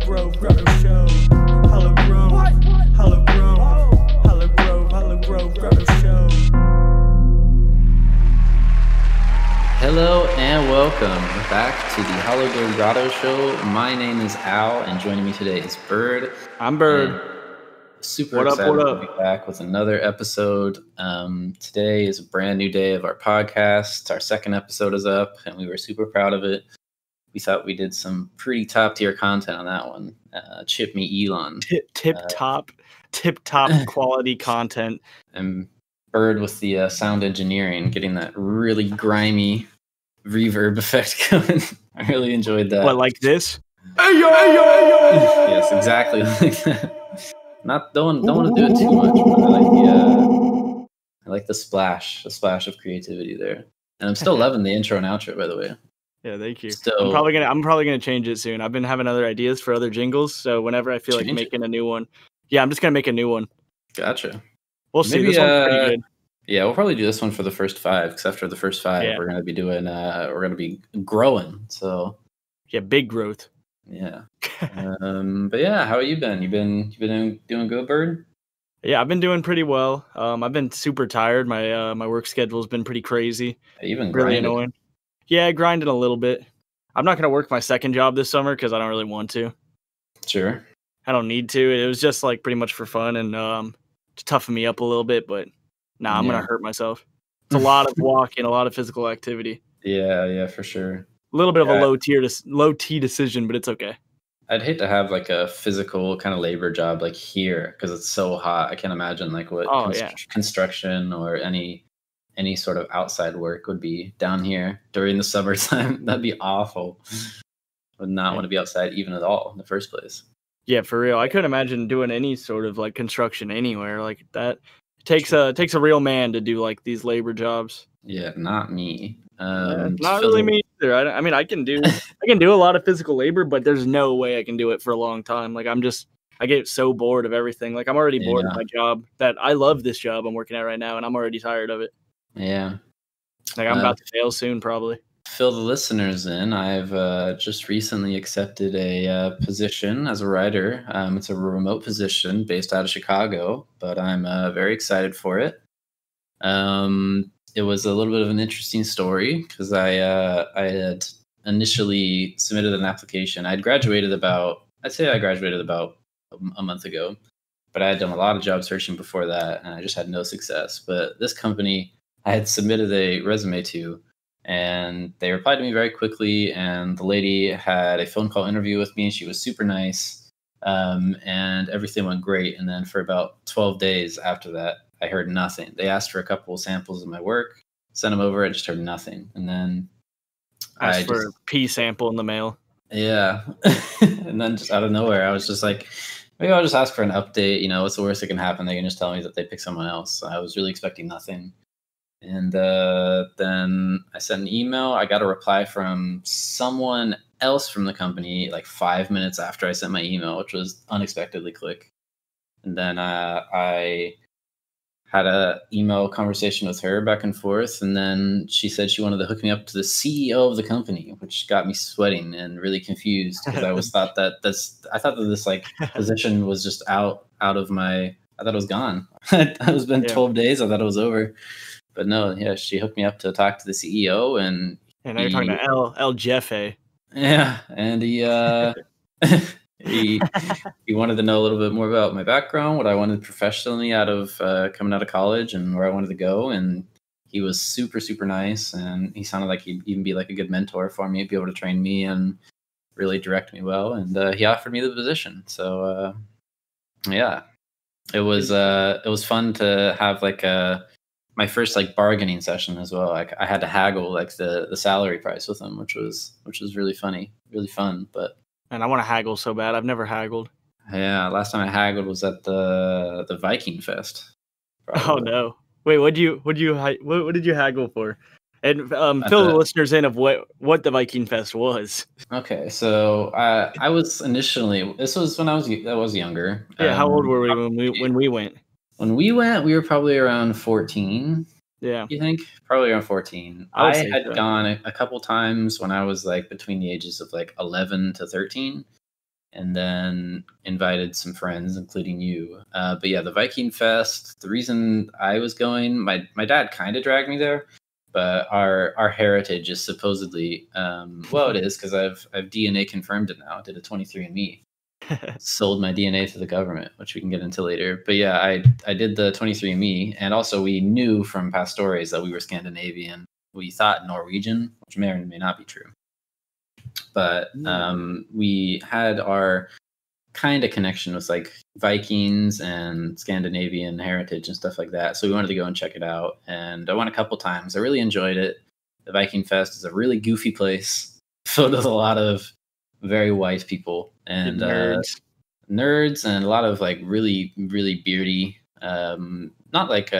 Grove, Grotto Show. Hollow Grove, Hollow Grove, Hollow Grove, Hollow Grove, Grotto Show. Hello and welcome back to the Hollow Grove Grotto Show. My name is Al, and joining me today is Bird. I'm Bird. Super excited to be back with another episode. Today is a brand new day of our podcast. Our second episode is up, and we were super proud of it. We thought we did some pretty top tier content on that one. Chip me Elon. Tip top quality content. And Bird with the sound engineering, getting that really grimy reverb effect going. I really enjoyed that. What, like this? Yes, exactly like that. Don't want to do it too much, but I like the splash of creativity there. And I'm still loving the intro and outro, by the way. Yeah, thank you. I'm probably gonna change it soon. I've been having other ideas for other jingles, so whenever I feel like making a new one, I'm just gonna make a new one. Gotcha. We'll see. This one's pretty good. Yeah, we'll probably do this one for the first 5, because after the first 5, we're gonna be doing we're gonna be growing. So yeah, big growth. Yeah. But yeah, how have you been? You been doing good, Bird? Yeah, I've been doing pretty well. I've been super tired. My work schedule's been pretty crazy. You've been really grinding. Annoying. Yeah, grinding a little bit. I'm not gonna work my second job this summer because I don't really want to. Sure. I don't need to. It was just like pretty much for fun and to toughen me up a little bit. But I'm gonna hurt myself. It's a lot of walking, a lot of physical activity. Yeah, for sure. A little bit of a low T decision, but it's okay. I'd hate to have like a physical kind of labor job like here because it's so hot. I can't imagine like what construction or any sort of outside work would be down here during the summertime. That'd be awful. Would not want to be outside even at all in the first place. Yeah, for real. I couldn't imagine doing any sort of like construction anywhere like that. It takes a real man to do like these labor jobs. Yeah, not me. Not really me either. I mean, I can do a lot of physical labor, but there's no way I can do it for a long time. Like I get so bored of everything. Like I'm already bored of my job. That I love this job I'm working at right now, and I'm already tired of it. Yeah. Like I'm about to fail soon, probably. Fill the listeners in. I've just recently accepted a position as a writer. It's a remote position based out of Chicago, but I'm very excited for it. It was a little bit of an interesting story because I had initially submitted an application. I graduated about a month ago, but I had done a lot of job searching before that, and I just had no success. But this company I had submitted a resume to, and they replied to me very quickly, and the lady had a phone call interview with me, and she was super nice, and everything went great. And then for about 12 days after that, I heard nothing. They asked for a couple of samples of my work, sent them over. I just heard nothing. And then asked for a P sample in the mail. Yeah. And then just out of nowhere, I was just like, maybe I'll just ask for an update. What's the worst that can happen? They can just tell me that they picked someone else. So I was really expecting nothing. And then I sent an email. I got a reply from someone else from the company like 5 minutes after I sent my email, which was unexpectedly quick. And then I had a email conversation with her back and forth, and then she said she wanted to hook me up to the CEO of the company, which got me sweating and really confused because I thought that this like position was just out of my. I thought it was gone. It was been 12 days. I thought it was over, but no. Yeah, she hooked me up to talk to the CEO, and now you're talking to El Jefe. Yeah, and he wanted to know a little bit more about my background, what I wanted professionally out of coming out of college, and where I wanted to go. And he was super, super nice, and he sounded like he'd even be like a good mentor for me, be able to train me and really direct me well. And he offered me the position. So yeah, it was fun to have like my first like bargaining session as well. Like I had to haggle like the salary price with him, which was really really fun, but. And I want to haggle so bad. I've never haggled. Yeah, last time I haggled was at the Viking Fest. Probably. Oh no! Wait, what did you haggle for? And fill the listeners in of what the Viking Fest was. Okay, so I was initially. This was when I was younger. Yeah, how old were we when we went? When we went, we were probably around 14. Yeah. You think? Probably around 14. I had gone a couple times when I was like between the ages of like 11 to 13. and then invited some friends, including you. But yeah, the Viking Fest. The reason I was going, my dad kind of dragged me there, but our heritage is supposedly well, it is because I've DNA confirmed it now. I did a 23andMe. Sold my DNA to the government, which we can get into later. But yeah, I did the 23andMe, and also we knew from past stories that we were Scandinavian. We thought Norwegian, which may or may not be true. But we had our kind of connection with like Vikings and Scandinavian heritage and stuff like that. So we wanted to go and check it out. And I went a couple times. I really enjoyed it. The Viking Fest is a really goofy place filled with a lot of very white people and nerds and a lot of like really, really beardy, not like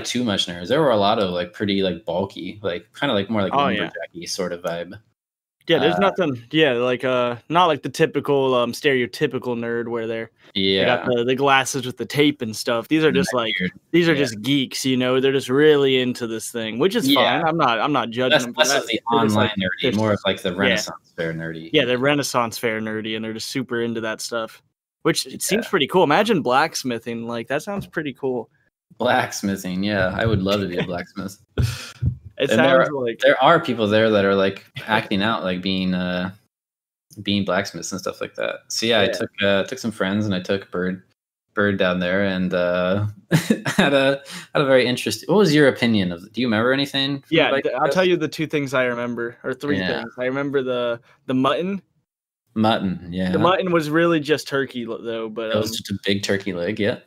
too much nerds. There were a lot of like pretty like bulky, like kind of like more like lumberjacky sort of vibe. Yeah, there's nothing. Yeah, like not like the typical stereotypical nerd where they got the glasses with the tape and stuff. These are just like just geeks, you know. They're just really into this thing, which is fine. I'm not judging them. Less of the online nerdy, more of like the Renaissance fair nerdy. Yeah, they're Renaissance fair nerdy, and they're just super into that stuff. Which it seems pretty cool. Imagine blacksmithing, like that sounds pretty cool. Blacksmithing, yeah, I would love to be a blacksmith. It sounds like there are people there that are like acting out, like being blacksmiths and stuff like that. So yeah, I took some friends and I took Bird down there and had a very interesting. What was your opinion of? Do you remember anything? Yeah, I'll tell you the two things I remember, or three things. I remember the mutton. Mutton, yeah. The mutton was really just turkey though, but it was just a big turkey leg, yeah.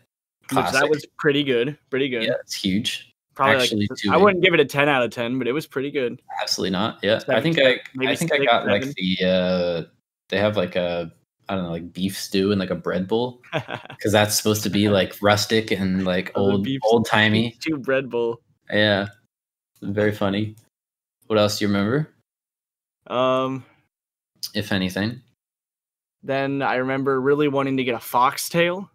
Classic. That was pretty good. Yeah, it's huge. Probably actually, I wouldn't give it a 10 out of 10, but it was pretty good. Absolutely not. Yeah, I think I got like the they have like a I don't know, like beef stew and like a bread bowl because that's supposed to be like rustic and like old timey. Stew bread bowl. Yeah, very funny. What else do you remember? If anything. Then I remember really wanting to get a foxtail.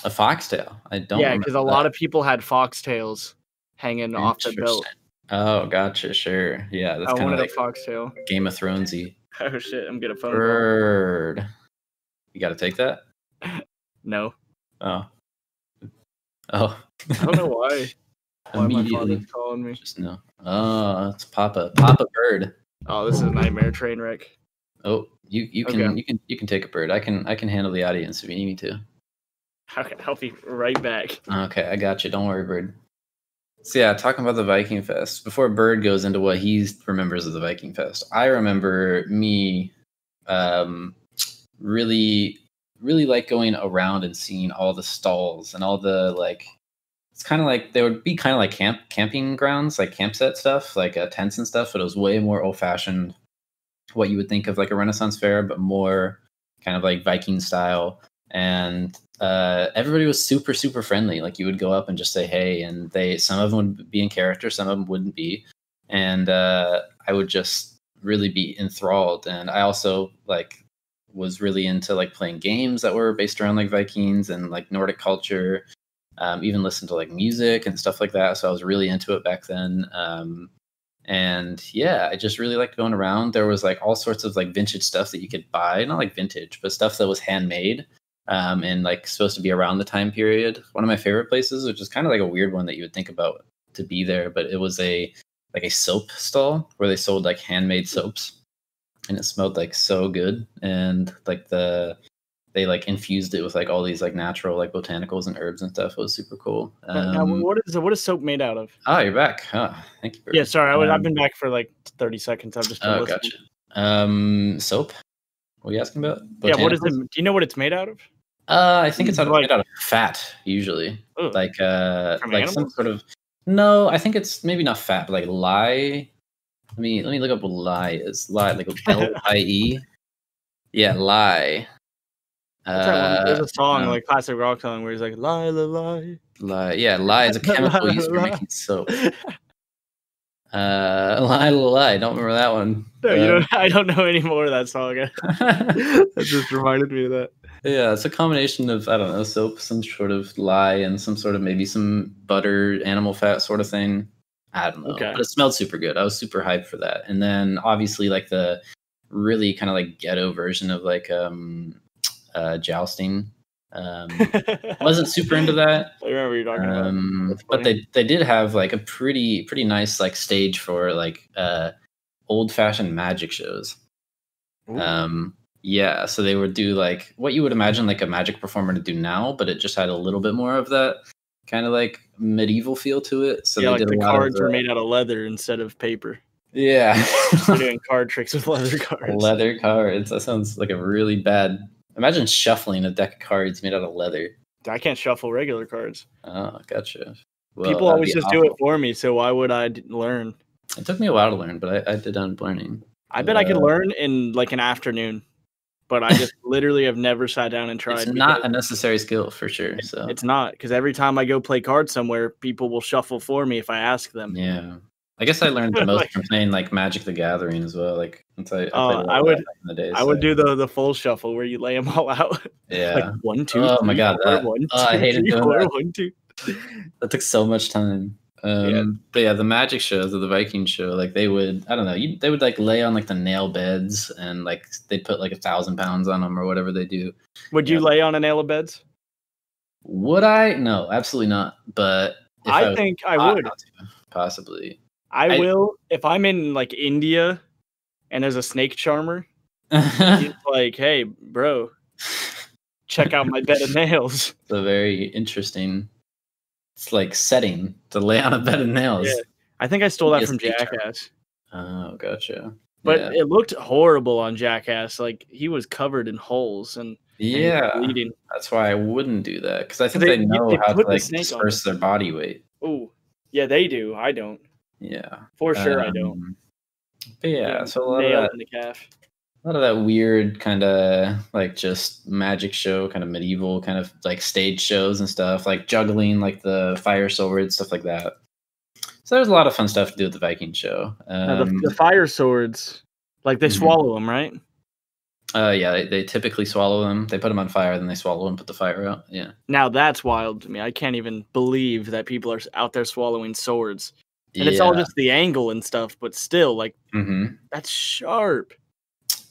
A foxtail? I don't. Yeah, because a lot of people had foxtails hanging off the belt. Oh, gotcha. Sure. Yeah, that's kind of like a foxtail. Game of Thronesy. Oh shit! I'm getting a phone Bird. Call. You got to take that? No. Oh. I don't know why. Why my father's calling me? Just no. Oh, it's Papa Bird. Oh, this is a nightmare train wreck. Oh, you can take a Bird. I can handle the audience if you need me to. Okay, I'll be right back. Okay, I got you. Don't worry, Bird. So yeah, talking about the Viking Fest. Before Bird goes into what he remembers of the Viking Fest, I remember me really, really like going around and seeing all the stalls and all the like. It's kind of like they would be kind of like camping grounds, like campsite stuff, like tents and stuff. But it was way more old fashioned, what you would think of like a Renaissance fair, but more kind of like Viking style. And everybody was super, super friendly. Like you would go up and just say, hey, and some of them would be in character, some of them wouldn't be. And I would just really be enthralled. And I also like was really into like playing games that were based around like Vikings and like Nordic culture, even listen to like music and stuff like that. So I was really into it back then. And yeah, I just really liked going around. There was like all sorts of like vintage stuff that you could buy, not like vintage, but stuff that was handmade. And like supposed to be around the time period. One of my favorite places, which is kind of like a weird one that you would think about to be there, but it was a soap stall where they sold like handmade soaps, and it smelled like so good. And like they like infused it with like all these like natural like botanicals and herbs and stuff. It was super cool. Now, what is soap made out of? Oh, you're back. Oh, thank you. Yeah, sorry, I've been back for like 30 seconds. I've just been listening. Gotcha. Soap. What are you asking about? Yeah, what is it? Do you know what it's made out of? I think it's made out of fat usually. Ooh. Like animals? Some sort of. No, I think it's maybe not fat, but like lye. Let me look up what lye is. Lye, like LIE. Yeah, lye. There's a song, like classic rock song, where he's like lie, lie. Lye. Yeah, lye is a chemical used for making soap. Lie. Don't remember that one. No, I don't know any more of that song. That just reminded me of that. Yeah, it's a combination of, I don't know, soap, some sort of lye, and some sort of maybe some butter, animal fat sort of thing. I don't know. Okay. But it smelled super good. I was super hyped for that. And then obviously like the really kind of like ghetto version of like jousting. Wasn't super into that. I remember what you're talking about. But they did have like a pretty nice like stage for like old fashioned magic shows. Yeah, so they would do like what you would imagine like a magic performer to do now, but it just had a little bit more of that kind of like medieval feel to it. So yeah, they like did the a lot cards of, were made out of leather instead of paper. Yeah. They're doing card tricks with leather cards. Leather cards. That sounds like a really bad. Imagine shuffling a deck of cards made out of leather. I can't shuffle regular cards. Oh, gotcha. Well, people always just do it for me, so why would I learn? It took me a while to learn, but I did end up learning. I bet I could learn in like an afternoon, but I just literally have never sat down and tried. It's not a necessary skill for sure. So it's not, because every time I go play cards somewhere, people will shuffle for me if I ask them. Yeah, I guess I learned the most from playing like Magic the Gathering as well. Like I would do the full shuffle where you lay them all out. Yeah, like 1, 2. Oh 3, my god, 4, 1, 2, I hated 3, doing 4, that. 1, 2. That took so much time. But yeah, the magic shows or the Viking show, like they would, I don't know, they would like lay on like the nail beds and like they'd put like 1,000 pounds on them or whatever they do. Would you lay on a nail of beds? Would I? No, absolutely not. But I think I would. Possibly. I will if I'm in like India and there's a snake charmer. He's like, hey, bro, check out my bed of nails. It's a very interesting. It's like setting to lay on a bed of nails. Yeah. I think I stole that from Jackass. Oh, gotcha. But it looked horrible on Jackass. Like he was covered in holes and bleeding. That's why I wouldn't do that, because I think they know how to like disperse their body weight. Oh, yeah, they do. I don't. Yeah, for sure, I don't. But yeah, so a lot of that weird kind of like just magic show, kind of medieval, kind of like stage shows and stuff, like juggling, like the fire swords, stuff like that. So there's a lot of fun stuff to do at the Viking show. The fire swords, like they swallow them, right? Yeah, they typically swallow them. They put them on fire, then they swallow and put the fire out. Yeah. Now that's wild to me. I can't even believe that people are out there swallowing swords. And it's all just the angle and stuff, but still, like, that's sharp.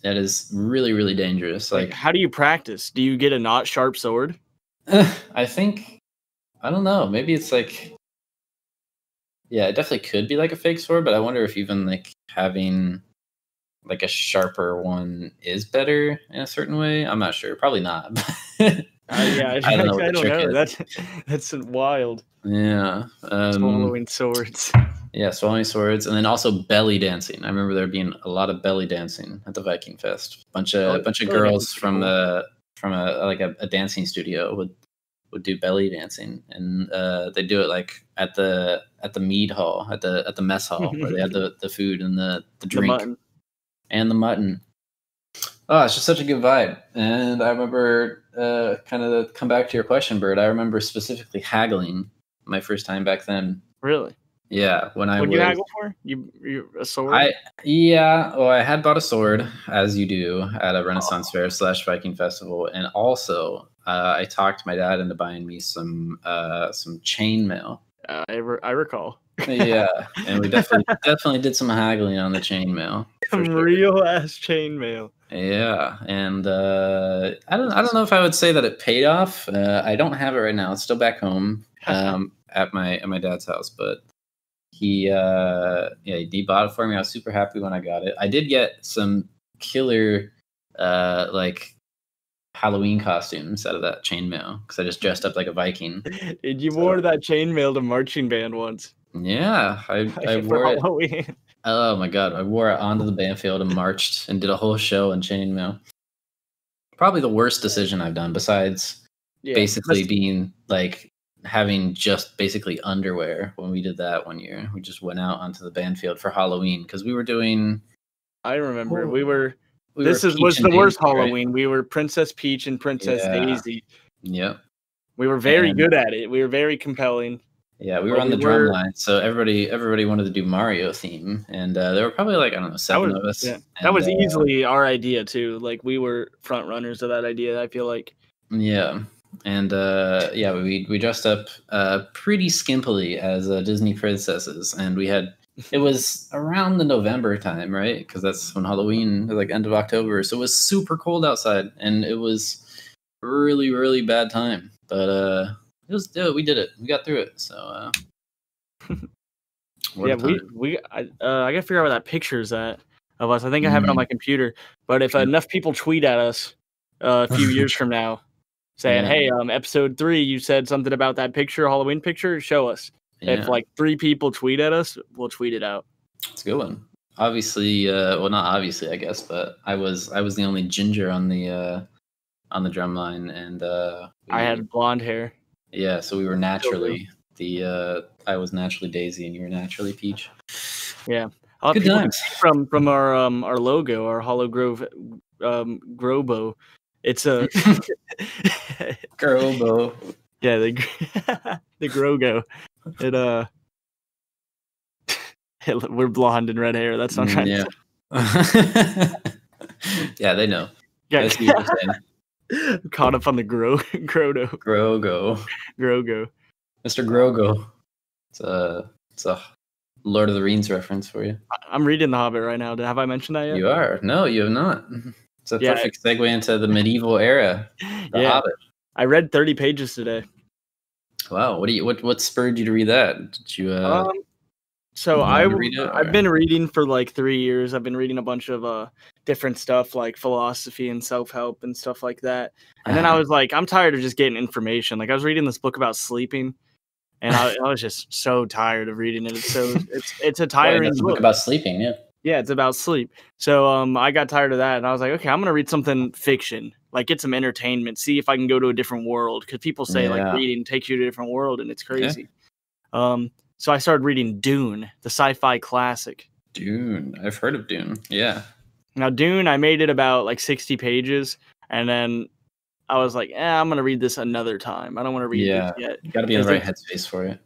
That is really, really dangerous. Like, how do you practice? Do you get a not sharp sword? I think, I don't know. Maybe it's like, yeah, it definitely could be like a fake sword, but I wonder if even like having like a sharper one is better in a certain way. I'm not sure. Probably not. I don't know. That's wild. Yeah. Swallowing swords. Yeah, swallowing swords, and then also belly dancing. I remember there being a lot of belly dancing at the Viking Fest. Bunch of girls from a dancing studio would do belly dancing, and they do it like at the mead hall, at the mess hall where they had the food and the drink and the mutton. Oh, it's just such a good vibe. And I remember kind of come back to your question, Bert. I remember specifically haggling my first time back then. Really? Yeah, What you haggle for? You a sword? I had bought a sword, as you do, at a Renaissance fair / Viking festival, and also I talked my dad into buying me some chainmail. I recall. Yeah, and we definitely did some haggling on the chainmail. Some real ass chainmail. Yeah, and I don't know if I would say that it paid off. I don't have it right now. It's still back home at my dad's house, but he bought it for me. I was super happy when I got it. I did get some killer like Halloween costumes out of that chainmail because I just dressed up like a Viking. You wore that chainmail to marching band once. Yeah, I wore it. Halloween. Oh my god, I wore it onto the band field and marched and did a whole show in chainmail. Probably the worst decision I've done, besides basically being like having just basically underwear when we did that one year. We just went out onto the band field for Halloween because we were doing. I remember this was the worst Halloween. Right? We were Princess Peach and Princess Daisy. Yep. We were very good at it. We were very compelling. Yeah, we were on the drum line, so everybody wanted to do Mario theme, and there were probably like 7 of us. Yeah. That was easily our idea too. Like we were front runners of that idea. I feel like. Yeah. And yeah, we dressed up pretty skimpily as Disney princesses, and it was around the November time, right? Because that's when Halloween, like end of October, so it was super cold outside, and it was really, really bad time. But we did it. We got through it. So yeah, I gotta figure out where that picture is at of us. I think I have it on my computer. But if enough people tweet at us a few years from now, saying, "Hey, episode 3, you said something about that picture, Halloween picture. Show us." Yeah. If like 3 people tweet at us, we'll tweet it out. It's a good one. Obviously, well, not obviously, I guess, but I was the only ginger on the drum line, and I had blonde hair. Yeah, so we were naturally I was naturally Daisy, and you were naturally Peach. Yeah, good times. From our logo, our Hollow Grove Grobo. It's a Grobo. Yeah, the Grogo. We're blonde and red hair. That's not trying to say. Yeah, they know. Yeah. Caught up on the Grotto. Grogo. Mr. Grogo. It's a Lord of the Rings reference for you. I'm reading The Hobbit right now. Have I mentioned that yet? You are. No, you have not. It's a perfect segue into the medieval era. The Hobbit. I read 30 pages today. Wow. What spurred you to read that? Did you So I've been reading for like 3 years. I've been reading a bunch of different stuff like philosophy and self-help and stuff like that. And then I was like, I'm tired of just getting information. Like I was reading this book about sleeping, and I was just so tired of reading it. It's a tiring book about sleeping. Yeah, it's about sleep. So I got tired of that, and I was like, okay, I'm gonna read something fiction, like get some entertainment, see if I can go to a different world. Because people say like reading takes you to a different world, and it's crazy. So I started reading Dune, the sci-fi classic. Dune. I've heard of Dune. Yeah. Now, Dune, I made it about like 60 pages, and then I was like, I'm going to read this another time. I don't want to read this yet. You got to be in the right headspace for it.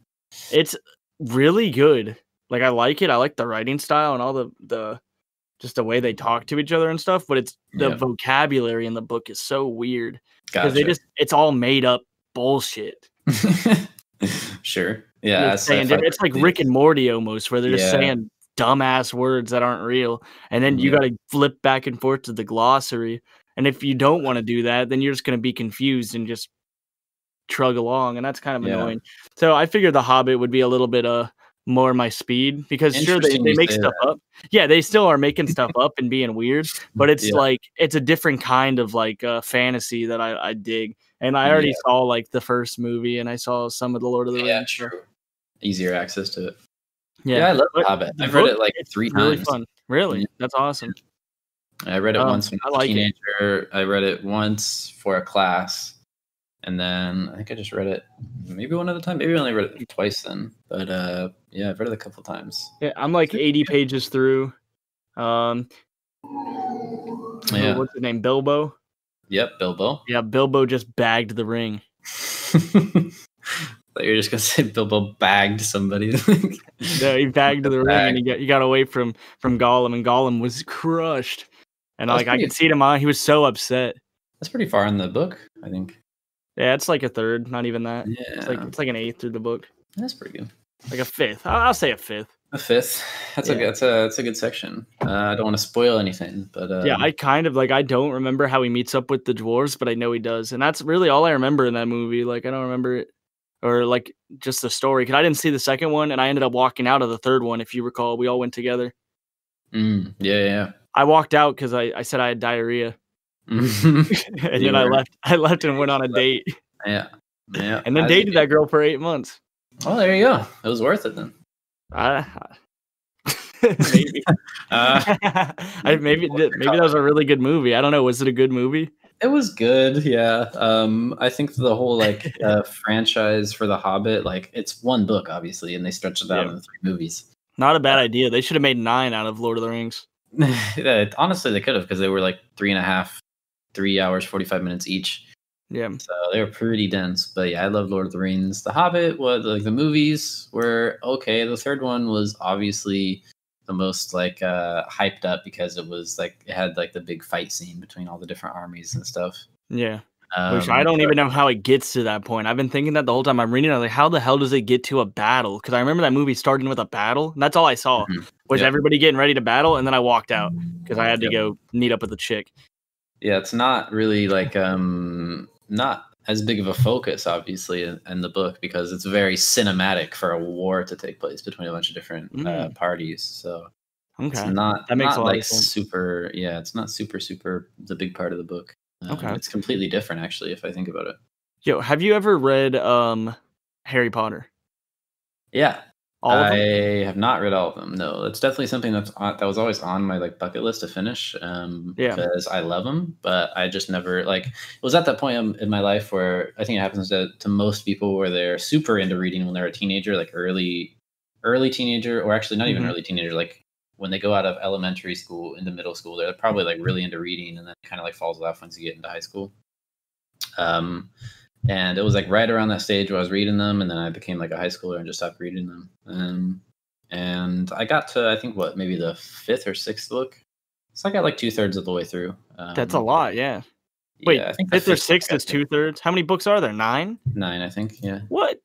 It's really good. Like, I like it. I like the writing style and all the just the way they talk to each other and stuff, but it's the vocabulary in the book is so weird. Because it's all made up bullshit. Sure. Yeah, it's like Rick and Morty almost, where they're just saying dumbass words that aren't real, and then you got to flip back and forth to the glossary. And if you don't want to do that, then you're just going to be confused and just trug along, and that's kind of annoying. So I figured The Hobbit would be a little bit more my speed, because sure they make stuff up. Yeah, they still are making stuff up and being weird, but it's like it's a different kind of like fantasy that I dig. And I already saw like the first movie, and I saw some of the Lord of the Rings. Yeah, true. Easier access to it. Yeah, I love The Hobbit. I've read it like 3 times. Really fun. Really? That's awesome. I read it once when I was a teenager. I read it once for a class, and then I think I just read it maybe one other time. Maybe I only read it twice then. But yeah, I've read it a couple times. Yeah, I'm like 80 pages through. What's his name? Bilbo? Yep, Bilbo. Yeah, Bilbo just bagged the ring. Thought you were just gonna say Bilbo bagged somebody. No, he bagged the ring, and he got away from Gollum, and Gollum was crushed. And like I could see him on, he was so upset. That's pretty far in the book, I think. Yeah, it's like a third, not even that. Yeah. It's like an eighth through the book. That's pretty good. Like a fifth. I'll say a fifth. A fifth. That's a good section. I don't want to spoil anything, but I kind of like I don't remember how he meets up with the dwarves, but I know he does, and that's really all I remember in that movie. Like I don't remember it, or like just the story, because I didn't see the second one, and I ended up walking out of the third one. If you recall, we all went together. Yeah. I walked out because I said I had diarrhea, and then I left and went on a date. Yeah. And then dated that girl for 8 months. Oh, there you go. It was worth it then. Maybe. Maybe that was a really good movie. I don't know. Was it a good movie? It was good. Yeah. I think the whole like franchise for The Hobbit, like it's one book obviously, and they stretched it out into 3 movies. Not a bad idea. They should have made 9 out of Lord of the Rings. Honestly, they could have, because they were like 3 hours, 45 minutes each. Yeah. So they were pretty dense. But yeah, I love Lord of the Rings. The Hobbit was like the movies were okay. The third one was obviously the most like hyped up, because it was like it had like the big fight scene between all the different armies and stuff. Yeah. Which I don't even know how it gets to that point. I've been thinking that the whole time I'm reading it. I'm like, how the hell does it get to a battle? Because I remember that movie starting with a battle. And that's all I saw was everybody getting ready to battle. And then I walked out because I had to go meet up with a chick. Yeah, it's not really like not as big of a focus, obviously, in the book, because it's very cinematic for a war to take place between a bunch of different parties. So it's not that makes not a lot like of sense. super. Yeah, it's not super the big part of the book. It's completely different, actually, if I think about it. Yo, have you ever read Harry Potter? Yeah. All of them? I have not read all of them. No, it's definitely something that was always on my like bucket list to finish. Because I love them, but I just never like. It was at that point in my life where I think it happens to most people where they're super into reading when they're a teenager, like early teenager, or actually not even early teenager, like when they go out of elementary school into middle school, they're probably like really into reading, and then it kind of like falls off once you get into high school. And it was like right around that stage where I was reading them, and then I became like a high schooler and just stopped reading them. And I got to, I think, maybe the 5th or 6th book. So I got like 2/3 of the way through. That's a lot, yeah. Wait, I think 5th or 6th is 2/3. How many books are there? 9? 9, I think. Yeah. What?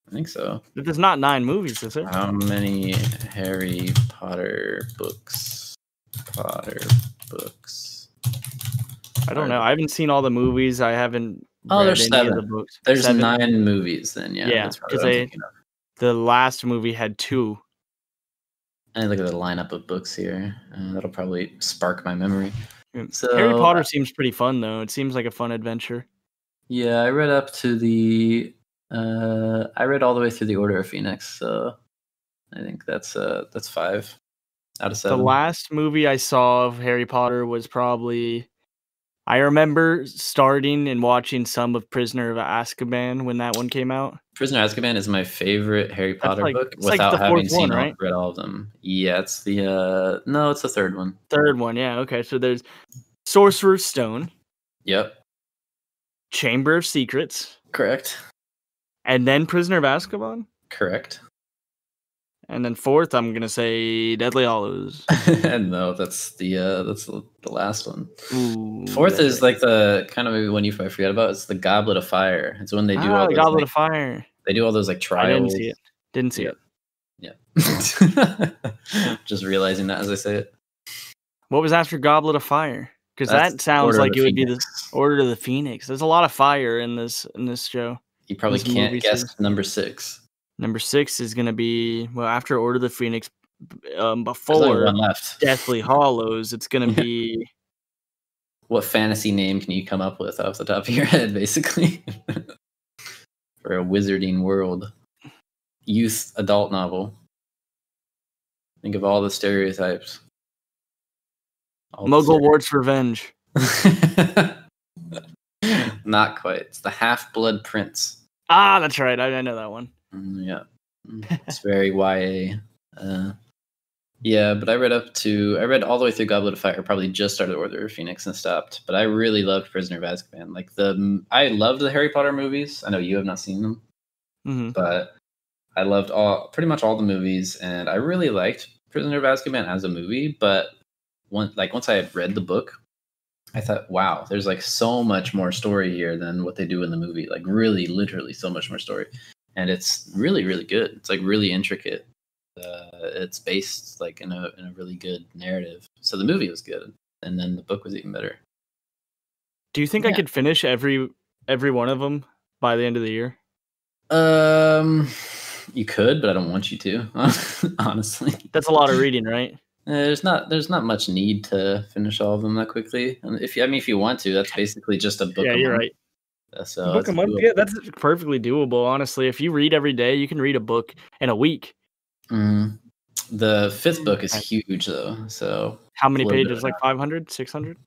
I think so. There's not 9 movies, is there? How many Harry Potter books? I don't know. I haven't seen all the movies. I haven't. There's 7. The books. There's 9 movies then. Yeah, because the last movie had 2. I look at the lineup of books here. That'll probably spark my memory. So Harry Potter seems pretty fun, though. It seems like a fun adventure. Yeah, I read up to the. I read all the way through the Order of Phoenix, so I think that's 5 out of 7. The last movie I saw of Harry Potter was probably. I remember starting and watching some of Prisoner of Azkaban when that one came out. Prisoner of Azkaban is my favorite Harry Potter book without having seen read all of them. Yeah, it's the no, it's the 3rd one. 3rd one, yeah. Okay, so there's Sorcerer's Stone. Yep. Chamber of Secrets. Correct. And then Prisoner of Azkaban. Correct. And then 4th, I'm gonna say Deathly Hallows. No, that's the last one. Ooh, 4th is like the kind of one you might forget about. It's the Goblet of Fire. It's when they do all the Goblet of Fire. They do all those like trials. I didn't see it. Yeah. Just realizing that as I say it. What was after Goblet of Fire? Because that sounds like it would be the Order of the Phoenix. There's a lot of fire in this show. You probably can't guess number 6. Number 6 is going to be, after Order of the Phoenix, before one left. Deathly Hallows, it's going to be... What fantasy name can you come up with off the top of your head, basically? For a wizarding world. Youth adult novel. Think of all the stereotypes. Muggle-Wart's Revenge. Not quite. It's the Half-Blood Prince. Ah, that's right. I know that one. Yeah. It's very YA. Yeah, but I read all the way through Goblet of Fire. Probably just started Order of Phoenix and stopped. But I really loved Prisoner of Azkaban. Like I loved the Harry Potter movies. I know you have not seen them, but I loved pretty much all the movies, and I really liked Prisoner of Azkaban as a movie. But once I had read the book, I thought, wow, there's like so much more story here than what they do in the movie. Like really, literally, so much more story, and it's really, really good. It's like really intricate. It's based like in a really good narrative. So the movie was good, and then the book was even better. Do you think I could finish every one of them by the end of the year? You could, but I don't want you to. Honestly, that's a lot of reading, right? There's not much need to finish all of them that quickly. And if you want to, that's basically just a book. Yeah, you're right. So book a month. Yeah, that's perfectly doable. Honestly, if you read every day, you can read a book in a week. The 5th book is huge, though. So how many pages? Like 500, 600?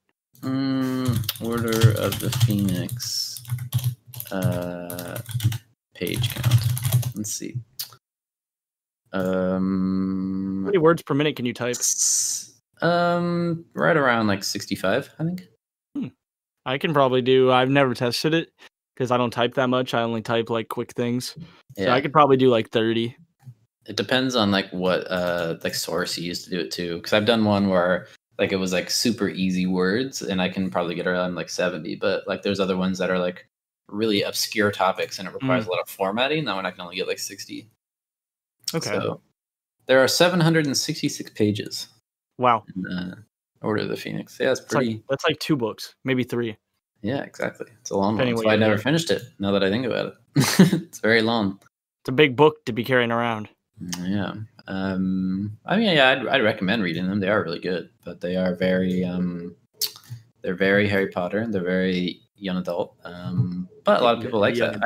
Order of the Phoenix. Page count. Let's see. How many words per minute can you type? Right around like 65, I think. I can probably do. I've never tested it because I don't type that much. I only type like quick things. So I could probably do like 30. It depends on like what like source you use to do it too. Because I've done one where like it was like super easy words, and I can probably get around like 70. But like there's other ones that are like really obscure topics, and it requires a lot of formatting. That one I can only get like 60. Okay. So there are 766 pages. Wow. In Order of the Phoenix. Yeah, it's pretty. That's like 2 books, maybe 3. Yeah, exactly. It's a long one. That's why I never finished it. Now that I think about it, it's very long. It's a big book to be carrying around. Yeah. I mean, yeah, I'd recommend reading them. They are really good, but they are very, they're very Harry Potter. They're very young adult. But a lot of people like that.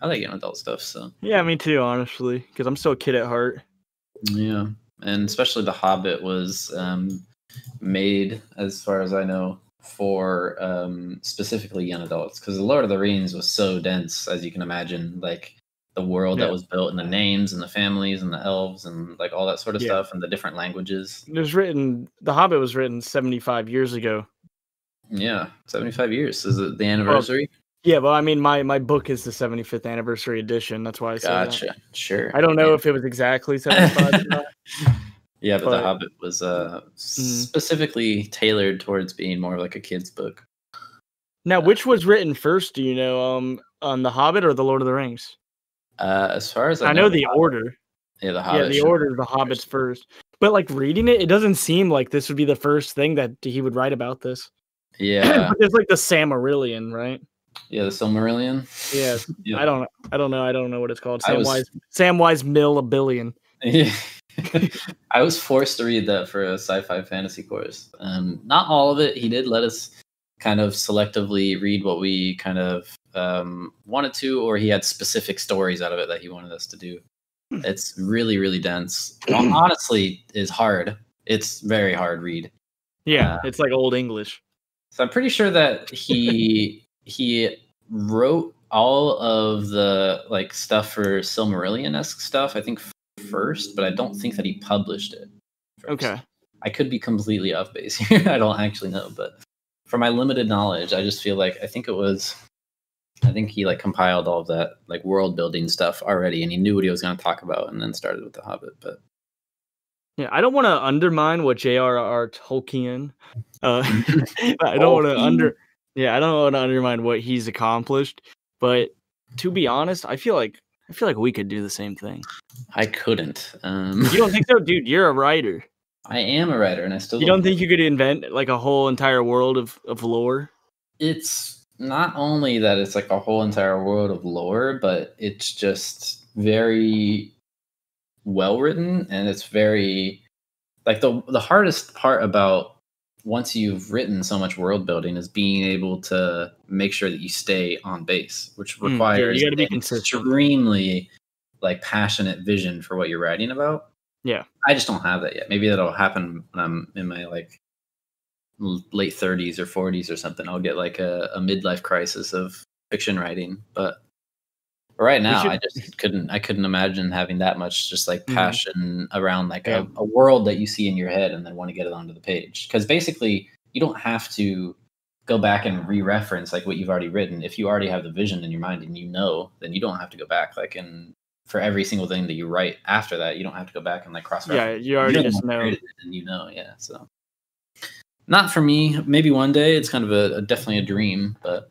I like young adult stuff. So yeah, me too, honestly, because I'm still a kid at heart. Yeah, and especially The Hobbit was made, as far as I know, for specifically young adults, because The Lord of the Rings was so dense, as you can imagine, like the world that was built and the names and the families and the elves and like all that sort of stuff and the different languages. The Hobbit was written 75 years ago. Yeah, 75 years. Is it the anniversary? Yeah, well, I mean, my book is the 75th anniversary edition. That's why I said that. Gotcha. Sure. I don't know if it was exactly 75 or not. Yeah, but The Hobbit was specifically tailored towards being more like a kid's book. Now, which was written first, do you know, on The Hobbit or The Lord of the Rings? As far as I know the order. Yeah, The Hobbit. Yeah, the order of The Hobbit's first. But like reading it doesn't seem like this would be the first thing that he would write about this. Yeah. But it's like the Silmarillion, right? Yeah, the Silmarillion. Yeah. I don't know. I don't know what it's called. Samwise Mill-a-billion. Yeah. I was forced to read that for a sci-fi fantasy course. Not all of it. He did let us kind of selectively read what we kind of wanted to, or he had specific stories out of it that he wanted us to do. It's really, really dense. Honestly, is hard. It's very hard read. Yeah, it's like Old English. So I'm pretty sure that he wrote all of the like stuff for Silmarillion-esque stuff, I think, first, but I don't think that he published it first. Okay. I could be completely off base here. I don't actually know, but from my limited knowledge, I just feel like I think he like compiled all of that like world building stuff already, and he knew what he was going to talk about, and then started with The Hobbit. But yeah, I don't want to undermine what J.R.R. Tolkien. I don't want to undermine what he's accomplished. But to be honest, I feel like we could do the same thing. I couldn't. You don't think so, dude? You're a writer. I am a writer, and I still. You don't think you could invent like a whole entire world of lore? It's not only that it's like a whole entire world of lore, but it's just very well written, and it's very like the hardest part about once you've written so much world building is being able to make sure that you stay on base, which requires you got to be consistent. Extremely like passionate vision for what you're writing about. Yeah, I just don't have that yet. Maybe that'll happen when I'm in my like late 30s or 40s or something. I'll get like a midlife crisis of fiction writing, but right now I just couldn't imagine having that much just like passion around like a world that you see in your head and then want to get it onto the page. Because basically you don't have to go back and re-reference like what you've already written. If you already have the vision in your mind and then you don't have to go back like for every single thing that you write after that. You don't have to go back and like cross-reference. Yeah, you already just know. And yeah. So not for me. Maybe one day. It's kind of definitely a dream, but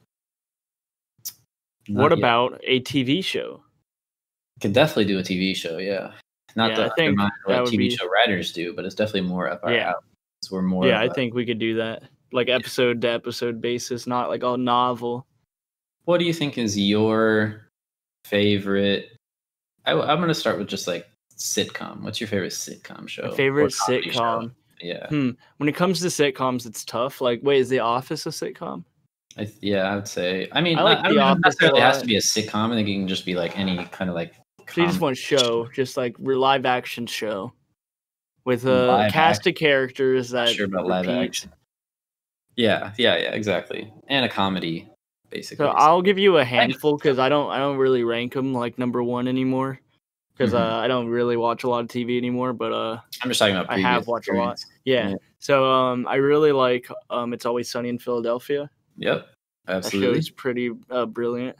what about a TV show? Could definitely do a TV show, yeah. Not that I think what TV show writers do, but it's definitely more up our alley. We're more. Yeah, I think we could do that, like episode to episode basis, not like a novel. What do you think is your favorite? I'm going to start with just like sitcom. What's your favorite sitcom show? My favorite sitcom. Show? Yeah. When it comes to sitcoms, it's tough. Like, wait, is The Office a sitcom? I would say. I mean, I like The Office. Necessarily has to be a sitcom. I think it can just be like any kind of like. So you just want show, just like live action show, with a cast of characters that. Sure about live action. Yeah, exactly, and a comedy, basically. So I'll give you a handful because I don't really rank them like number one anymore because I don't really watch a lot of TV anymore. But I'm just talking about. I have watched a lot. Yeah. So I really like It's Always Sunny in Philadelphia. Yep, absolutely. That show is pretty brilliant.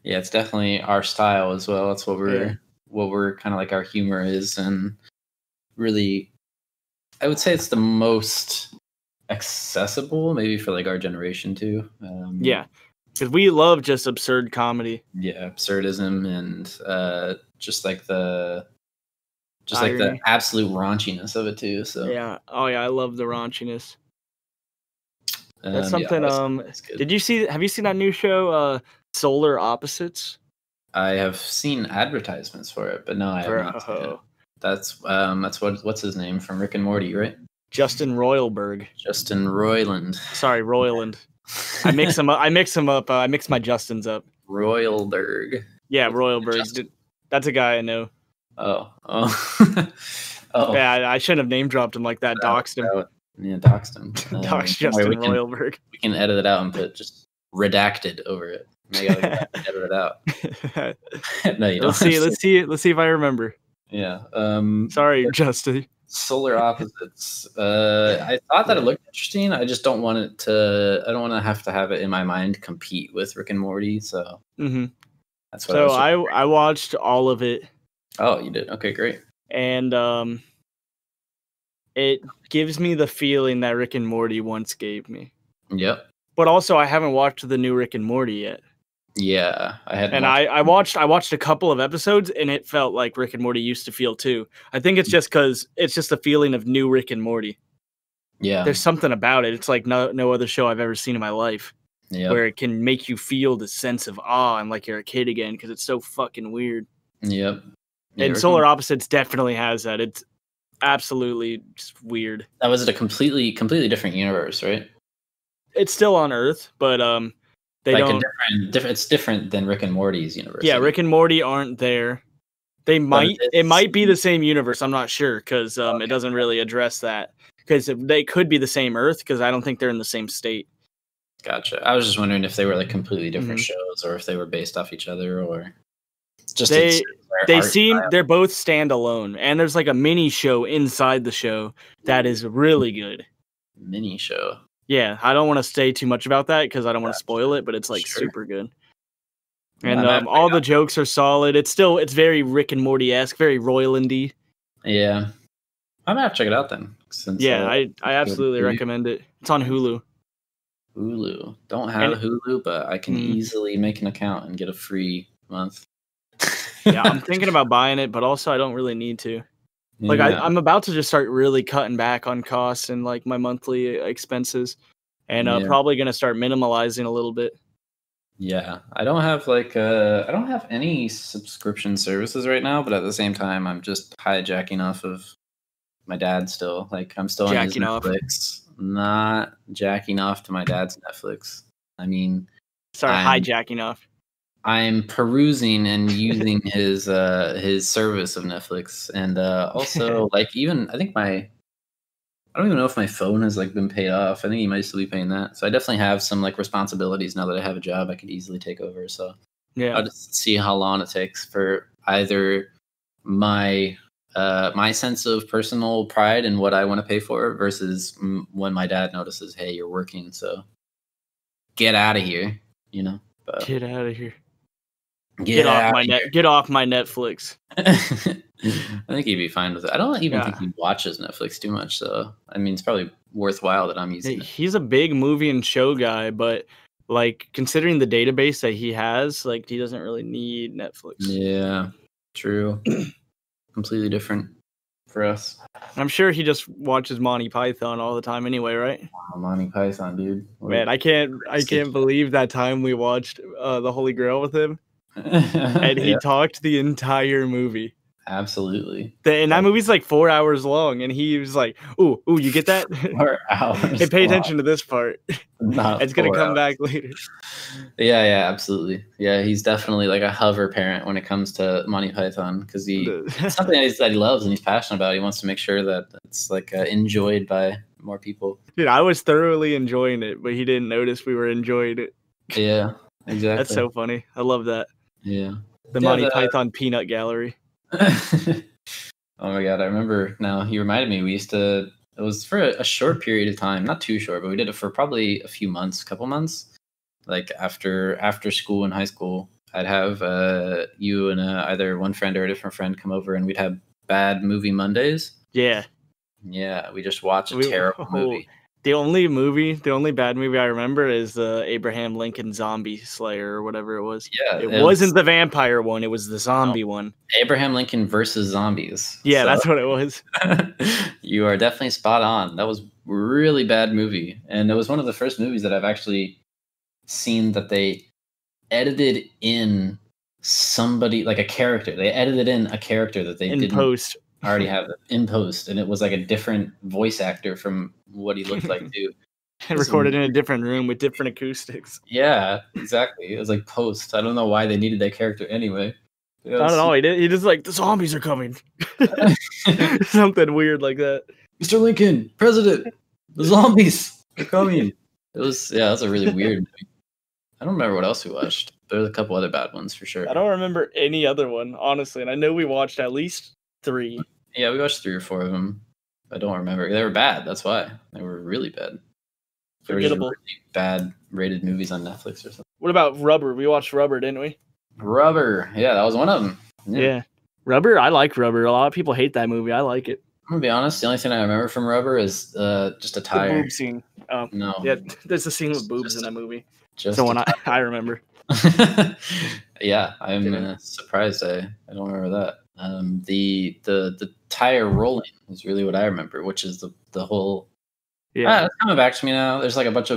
Yeah, it's definitely our style as well. That's what we're kind of like our humor is, and really, I would say it's the most accessible, maybe for like our generation too. Yeah, because we love just absurd comedy. Yeah, absurdism and just like the Irony. absolute raunchiness of it too. So yeah, oh yeah, I love the raunchiness. That's yeah, something. that's good. Have you seen that new show, Solar Opposites? I have seen advertisements for it, but no, I have not seen it. That's what's his name from Rick and Morty, right? Justin Roiland. Justin Roiland. Sorry, Roiland. I mix them up. I mix my Justins up. Royalberg. Yeah, Royalberg. That's a guy I know. Oh. Oh. Yeah, I shouldn't have name dropped him like that. Doxed him. Yeah, doxed him. Doxed Justin Roiland. We can edit it out and put just redacted over it. Maybe I'll edit it out. No, you don't. Let's see if I remember. Yeah. Sorry, Justin. Solar Opposites. I thought that it looked interesting. I just don't want it to. I don't want to have it in my mind compete with Rick and Morty. So that's what. So I watched all of it. Oh, you did? Okay, great. And it gives me the feeling that Rick and Morty once gave me. Yep. But also, I haven't watched the new Rick and Morty yet. Yeah, I had. And I watched a couple of episodes, and it felt like Rick and Morty used to feel too. I think it's just because it's just a feeling of new Rick and Morty. Yeah, there's something about it. It's like no other show I've ever seen in my life. Yeah, where it can make you feel the sense of awe and like you're a kid again because it's so fucking weird. Yep. Yeah, and Solar Opposites definitely has that. It's absolutely just weird. That was a completely different universe, right? It's still on Earth, but they like don't. It's different than Rick and Morty's universe. Yeah, Rick and Morty aren't there. They might. It might be the same universe. I'm not sure because it doesn't really address that. Because they could be the same Earth because I don't think they're in the same state. Gotcha. I was just wondering if they were like completely different shows or if they were based off each other or just they're both standalone, and there's like a mini show inside the show that is really good. Mini show. Yeah, I don't want to say too much about that because I don't want to spoil it, but it's like super good. And all the jokes are solid. It's very Rick and Morty-esque, very Roiland-y. Yeah. I'm gonna have to check it out then. Since, I absolutely recommend it. It's on Hulu. Hulu. Don't have Hulu, but I can easily make an account and get a free month. Yeah, I'm thinking about buying it, but also I don't really need to. Like I'm about to just start really cutting back on costs and like my monthly expenses, and probably gonna start minimalizing a little bit. Yeah, I don't have any subscription services right now, but at the same time, I'm just hijacking off of my dad still. Like I'm still on his Netflix, not jacking off to my dad's Netflix. I mean, hijacking off. I'm perusing and using his service of Netflix, and also like even I think I don't even know if my phone has like been paid off. I think he might still be paying that. So I definitely have some like responsibilities now that I have a job I could easily take over. So yeah, I'll just see how long it takes for either my sense of personal pride and what I want to pay for versus when my dad notices, hey, you're working, so get out of here, you know. But, get out of here. Get off my Netflix. I think he'd be fine with it. I don't even think he watches Netflix too much, so I mean, it's probably worthwhile that I'm using it. He's a big movie and show guy, but like considering the database that he has, like he doesn't really need Netflix. Yeah, true. Completely different for us. I'm sure he just watches Monty Python all the time anyway, right? Oh, Monty Python, dude. Man, I can't believe that time we watched The Holy Grail with him. And he talked the entire movie. Absolutely. And that movie's like 4 hours long, and he was like, "Ooh, you get that? 4 hours. Hey, pay attention to this part. It's gonna come back later." Yeah, absolutely. Yeah, he's definitely like a hover parent when it comes to Monty Python because it's something that he loves and he's passionate about. He wants to make sure that it's like enjoyed by more people. Dude, I was thoroughly enjoying it, but he didn't notice we were enjoying it. Yeah, exactly. That's so funny. I love that. Yeah. The Monty Python peanut gallery. Oh my god, I remember now. You reminded me. It was for a short period of time, not too short, but we did it for probably a couple months. Like after school in high school, I'd have you and either one friend or a different friend come over, and we'd have Bad Movie Mondays. Yeah. Yeah, we just watched a terrible movie. The only bad movie I remember is the Abraham Lincoln Zombie Slayer or whatever it was. Yeah, it wasn't the vampire one; it was the zombie one. Abraham Lincoln versus zombies. Yeah, that's what it was. You are definitely spot on. That was a really bad movie, and it was one of the first movies that I've actually seen that they edited in somebody, like a character. They edited in a character that they didn't post. Already have in post, and it was like a different voice actor from what he looked like too. And recorded in a different room with different acoustics. Yeah, exactly. It was like post. I don't know why they needed that character anyway. I don't know. He just like, the zombies are coming. Something weird like that. Mr. Lincoln, President, the zombies are coming. It was a really weird movie. I don't remember what else we watched. There's a couple other bad ones for sure. I don't remember any other one, honestly, and I know we watched at least 3. Yeah, we watched 3 or 4 of them. I don't remember. They were bad. That's why they were really bad. Forgettable. Really bad rated movies on Netflix or something. What about Rubber? We watched Rubber, didn't we? Rubber. Yeah, that was one of them. Yeah. Rubber. I like Rubber. A lot of people hate that movie. I like it. I'm gonna be honest. The only thing I remember from Rubber is just a tire. The boob scene. No. Yeah, there's a scene with boobs in that movie. Just the one I remember. Yeah, I'm surprised I don't remember that. The tire rolling is really what I remember, which is the whole. Yeah, it's coming back to me now. There's like a bunch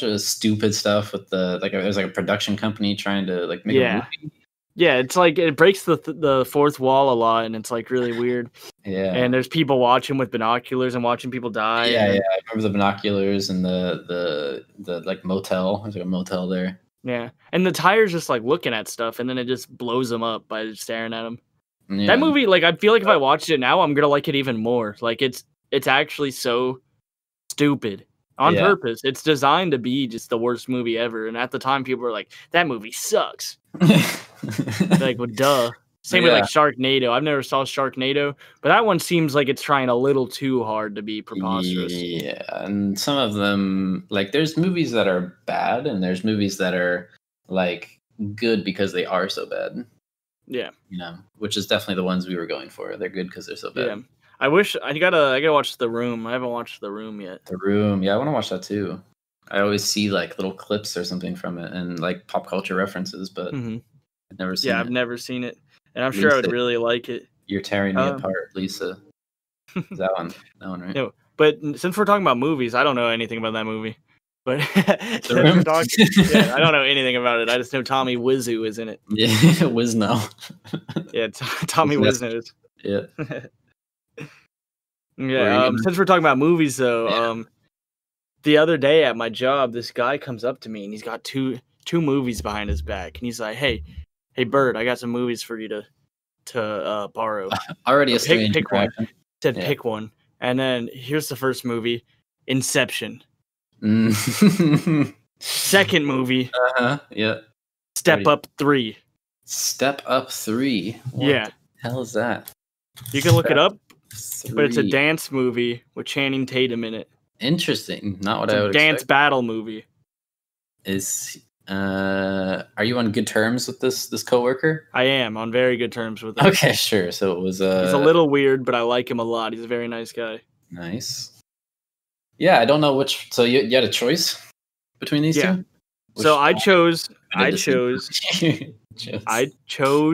of stupid stuff with there's like a production company trying to like make a movie. Yeah, it's like it breaks the fourth wall a lot, and it's like really weird. Yeah, and there's people watching with binoculars and watching people die. Yeah, yeah. I remember the binoculars and the like motel. There's like a motel there. Yeah, and the tire's just like looking at stuff, and then it just blows them up by just staring at them. Yeah. That movie, like, I feel like if I watched it now, I'm gonna like it even more. Like, it's actually so stupid on purpose. It's designed to be just the worst movie ever. And at the time, people were like, "That movie sucks." Like, well, duh. Same with like Sharknado. I've never saw Sharknado, but that one seems like it's trying a little too hard to be preposterous. Yeah, and some of them, like, there's movies that are bad, and there's movies that are like good because they are so bad. Yeah, which is definitely the ones we were going for. They're good because they're so bad. Yeah, I gotta watch The Room. I haven't watched The Room yet. The Room, yeah, I want to watch that too. I always see like little clips or something from it and like pop culture references, but I've never seen it. Yeah, I've never seen it, and I'm sure I would really like it. You're tearing me apart, Lisa. That one, right? No, but since we're talking about movies, I don't know anything about that movie. But I don't know anything about it. I just know Tommy Wiseau is in it. Yeah, Wisno. Yeah, Tommy Wiseau. Yeah. Yeah. Since we're talking about movies, though, the other day at my job, this guy comes up to me and he's got two movies behind his back, and he's like, "Hey, Bird, I got some movies for you to borrow." Already a strange pick one. Said pick one, and then here's the first movie, Inception. Second movie. Yeah. Step Up 3. Step Up 3. What the hell is that? You can look it up, but it's a dance movie with Channing Tatum in it. Interesting. Not what I would dance expect. Battle movie. Are you on good terms with this coworker? I am on very good terms with him. Okay, sure. So it was. He's a little weird, but I like him a lot. He's a very nice guy. Nice. Yeah, I don't know which. So you had a choice between these two? So I chose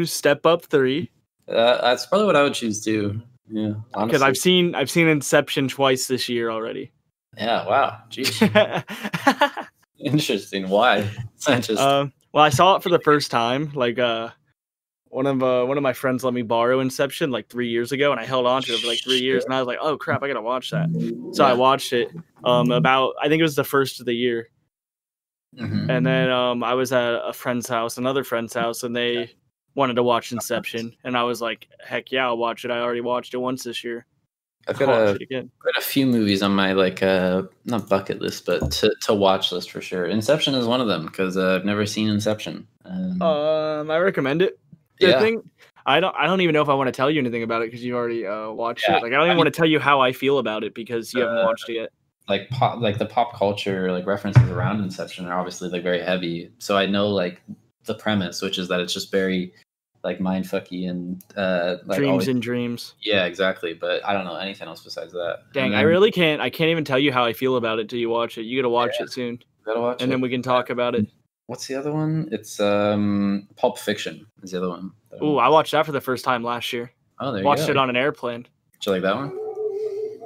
Step Up 3. That's probably what I would choose too. Yeah, because I've seen Inception twice this year already. Yeah. Wow. Jeez. Interesting. Why? Well, I saw it for the first time. Like, one of my friends let me borrow Inception like 3 years ago, and I held on to it for like 3 years, and I was like, "Oh crap, I gotta watch that." So I watched it. I think it was the first of the year, and then I was at another friend's house, and they wanted to watch Inception, and I was like, "Heck yeah, I'll watch it." I already watched it once this year. I've got a few movies on my not bucket list, but to watch list for sure. Inception is one of them because I've never seen Inception. I recommend it. The thing, I don't even know if I want to tell you anything about it because you already watched it. Like, I don't even want to tell you how I feel about it because you haven't watched it yet. Like the pop culture references around Inception are obviously very heavy. So I know the premise, which is that it's just very like mindfucky and like dreams always, and dreams. Yeah, exactly. But I don't know anything else besides that. Dang, I really can't. I can't even tell you how I feel about it till you watch it. You got to watch it soon. Gotta watch and it. then we can talk about it. What's the other one? It's Pulp Fiction is the other one. Ooh, I watched that for the first time last year. Oh, there you watched go. it on an airplane. Did you like that one?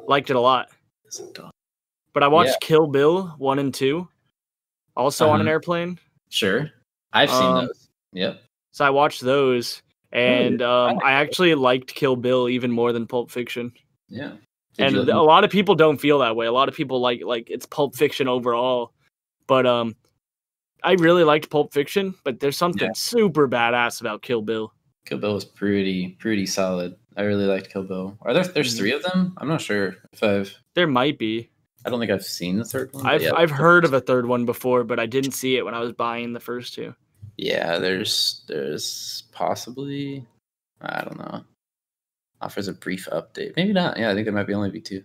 Liked it a lot. But I watched Kill Bill 1 and 2, also on an airplane. Sure, I've seen those. Yep. So I watched those, and I actually liked Kill Bill even more than Pulp Fiction. Yeah. And a lot of people don't feel that way. A lot of people like it's Pulp Fiction overall. But I really liked Pulp Fiction, but there's something super badass about Kill Bill. Kill Bill was pretty solid. I really liked Kill Bill. There's 3 of them? I'm not sure if I've... There might be. I don't think I've seen the third one. I've heard of a third one before, but I didn't see it when I was buying the first 2. Yeah, there's possibly... I don't know. Offers a brief update. Maybe not. Yeah, I think there might only be 2.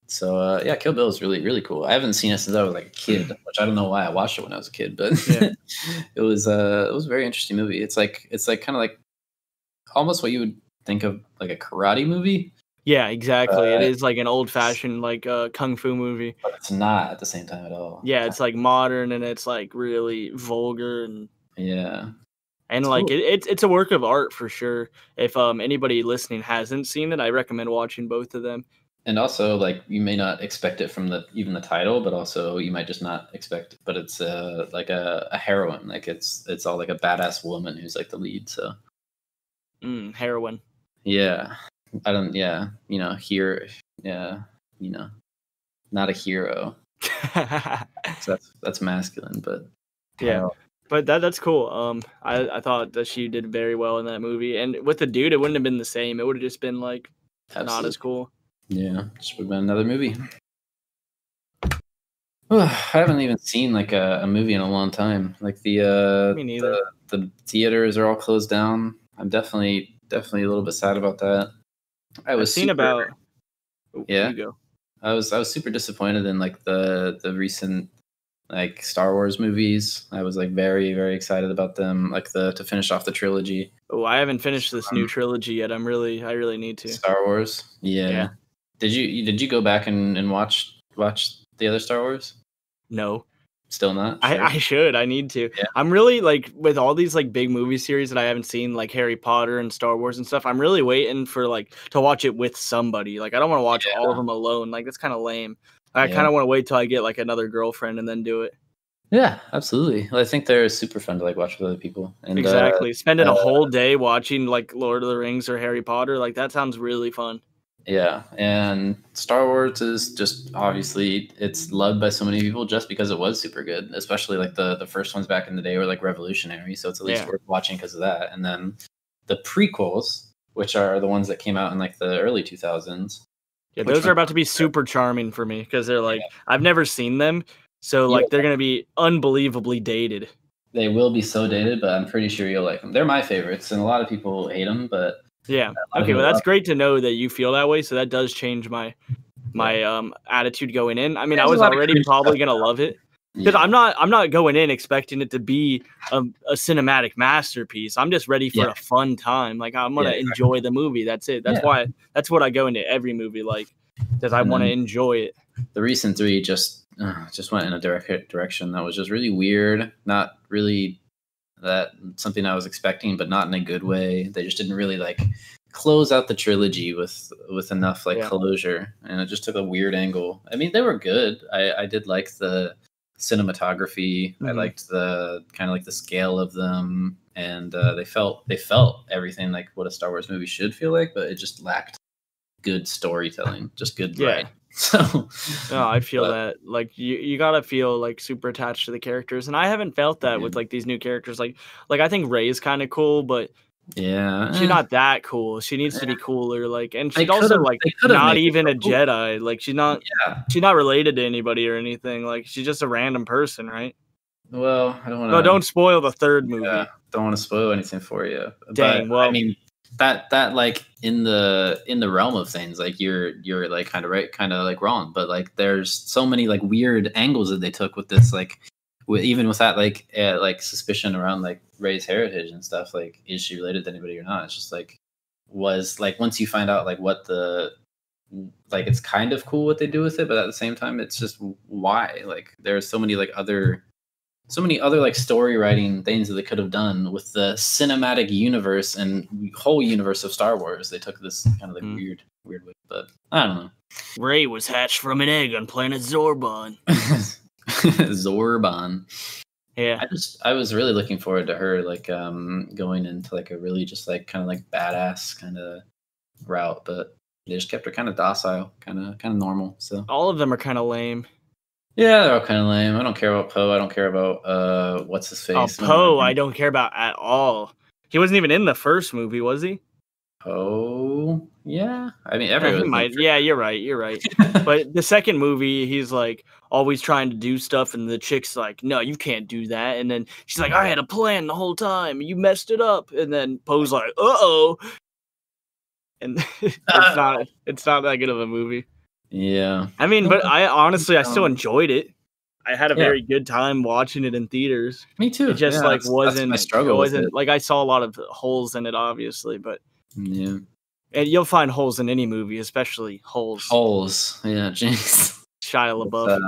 So yeah, Kill Bill is really cool. I haven't seen it since I was like a kid, which I don't know why I watched it when I was a kid, but it was a very interesting movie. It's like kind of like almost what you would think of like a karate movie. Yeah, exactly. It is like an old fashioned like kung fu movie, but it's not at the same time at all. Yeah, it's like modern and it's like really vulgar and and it's like it's a work of art for sure. If anybody listening hasn't seen it, I recommend watching both of them. And also, like, you may not expect it from even the title, but also you might just not expect it. But it's like a heroine. Like, it's all like a badass woman who's like the lead. So, heroine. Yeah, I don't. Yeah, not a hero. So that's masculine, but but that's cool. I thought that she did very well in that movie, and with the dude, it wouldn't have been the same. It would have just been like not as cool. Yeah, just would have been another movie. I haven't even seen like a movie in a long time. Like Me neither. The theaters are all closed down. I'm definitely a little bit sad about that. I was seen about. Yeah. You go. I was super disappointed in like the recent like Star Wars movies. I was like very excited about them, like to finish off the trilogy. Oh, I haven't finished this new trilogy yet. I really need to. Star Wars. Yeah. Did you go back and watch the other Star Wars? No. Still not? Sure. I should. I need to. Yeah. I'm really like with all these like big movie series that I haven't seen, like Harry Potter and Star Wars and stuff. I'm really waiting for like to watch it with somebody. Like I don't want to watch all of them alone. Like that's kind of lame. I kind of want to wait till I get like another girlfriend and then do it. Yeah, absolutely. Well, I think they're super fun to like watch with other people. And, exactly. Spending a whole day watching like Lord of the Rings or Harry Potter, like that sounds really fun. Yeah, and Star Wars is just obviously it's loved by so many people just because it was super good. Especially like the first ones back in the day were like revolutionary, so it's at least worth watching because of that. And then the prequels, which are the ones that came out in like the early 2000s. Yeah, those are about to be super charming for me because they're like I've never seen them, so like they're gonna be unbelievably dated. They will be so dated, but I'm pretty sure you'll like them. They're my favorites, and a lot of people hate them, but. Yeah. Okay. Well, that's great to know that you feel that way. So that does change my attitude going in. I mean, I was already probably gonna love it because I'm not going in expecting it to be a cinematic masterpiece. I'm just ready for a fun time. Like I'm gonna enjoy the movie. That's it. That's why. That's what I go into every movie like because I want to enjoy it. The recent 3 just went in a direction that was just really weird. Not really. That something I was expecting, but not in a good way. They just didn't really like close out the trilogy with enough like closure, and it just took a weird angle. I mean, they were good. I did like the cinematography. I liked the kind of like the scale of them, and they felt everything like what a Star Wars movie should feel like, but it just lacked good storytelling, just good writing. So I feel that like you gotta feel like super attached to the characters, and I haven't felt that with like these new characters. Like I think Rey's kind of cool, but she's not that cool. She needs to be cooler. Like, and she's also like not even a Jedi. Like she's not related to anybody or anything. Like she's just a random person, right? Well, I don't want to. No, don't spoil the third movie. Don't want to spoil anything for you. Dang. Well, I mean. That like in the realm of things, like you're like kind of right, kind of like wrong, but like there's so many like weird angles that they took with this like even with that like suspicion around like Ray's heritage and stuff, like is she related to anybody or not? It's just like was like once you find out like what the like it's kind of cool what they do with it, but at the same time it's just why like there's so many other like story writing things that they could have done with the cinematic universe and whole universe of Star Wars. They took this kind of like weird way, but I don't know. Ray was hatched from an egg on planet Zorbon. Zorbon. Yeah. I was really looking forward to her like going into like a really just like kind of like badass kind of route, but they just kept her kind of docile, kind of normal. So all of them are kind of lame. Yeah, they're all kind of lame. I don't care about Poe. I don't care about what's his face. Oh, Poe, I don't care about at all. He wasn't even in the first movie, was he? Poe, yeah. I mean, everyone might. Yeah, you're right. But the second movie, he's like always trying to do stuff, and the chick's like, "No, you can't do that." And then she's like, "I had a plan the whole time. You messed it up." And then Poe's like, "Uh-oh." And it's not that good of a movie. Yeah. I mean, but I still enjoyed it. I had a very good time watching it in theaters. Me too. It just wasn't my struggle. It wasn't like I saw a lot of holes in it, obviously, but yeah. And you'll find holes in any movie, especially holes. Holes. Yeah, jeez. Shia LaBeouf.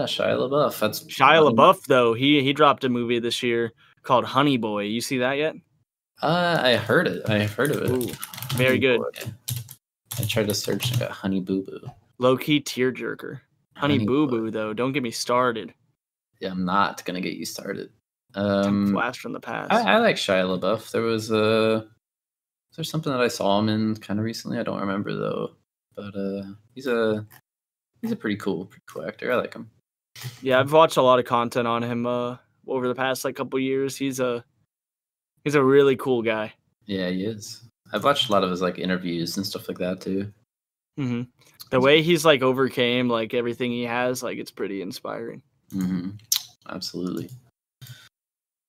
Shia LaBeouf. That's Shia LaBeouf though. He dropped a movie this year called Honey Boy. You see that yet? I heard it. I heard of it. Ooh, very good. I tried to search and got Honey Boo Boo. Low-key tearjerker. Honey Boo Boo, though. Don't get me started. Yeah, I'm not going to get you started. Blast from the past. I like Shia LaBeouf. There's something that I saw him in kind of recently. I don't remember, though. But he's a pretty cool actor. I like him. Yeah, I've watched a lot of content on him over the past couple years. He's a really cool guy. Yeah, he is. I've watched a lot of his interviews and stuff like that, too. Mm-hmm. The way he's overcame everything he has, it's pretty inspiring. Mm-hmm. Absolutely.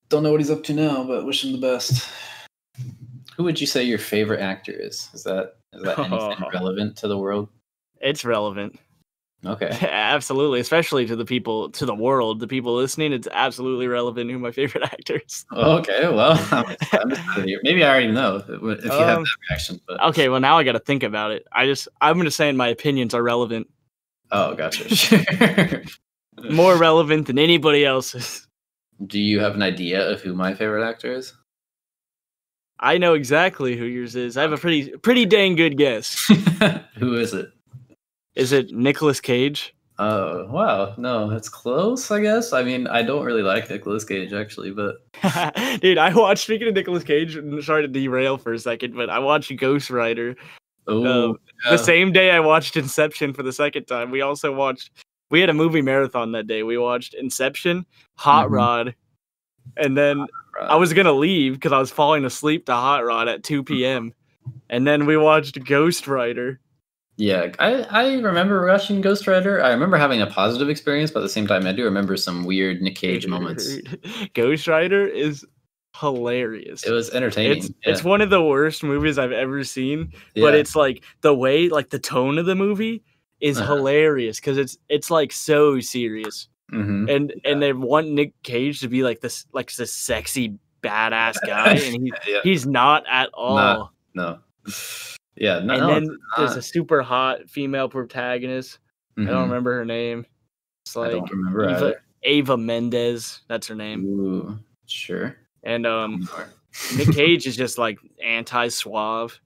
Don't know what he's up to now, but wish him the best. Who would you say your favorite actor is? Is that anything relevant to the world? It's relevant. Okay. Absolutely, especially to the world, the people listening. It's absolutely relevant who my favorite actors. Okay, well, maybe I already know if you have that reaction. But okay, well now I got to think about it. I'm just saying my opinions are relevant. Oh, gotcha. Sure. More relevant than anybody else's. Do you have an idea of who my favorite actor is? I know exactly who yours is. I have a pretty dang good guess. Who is it? Is it Nicolas Cage? Oh, wow. No, it's close, I guess. I mean, I don't really like Nicolas Cage, actually, but... Dude, speaking of Nicolas Cage, sorry to derail for a second, but I watched Ghost Rider. Oh, The same day I watched Inception for the second time. We had a movie marathon that day. We watched Inception, Hot Rod, and then I was going to leave because I was falling asleep to Hot Rod at 2 p.m. And then we watched Ghost Rider. Yeah, I remember watching Ghost Rider. I remember having a positive experience, but at the same time, I do remember some weird Nick Cage moments. Ghost Rider is hilarious. It was entertaining. It's one of the worst movies I've ever seen, but it's the way, the tone of the movie is hilarious because it's so serious. Mm-hmm. And they want Nick Cage to be this sexy badass guy, and he's not at all. No. Yeah, no. And then there's a super hot female protagonist. Mm-hmm. I don't remember her name. It's I don't remember Ava Mendes. That's her name. Ooh, sure. And Nick Cage is just anti-suave,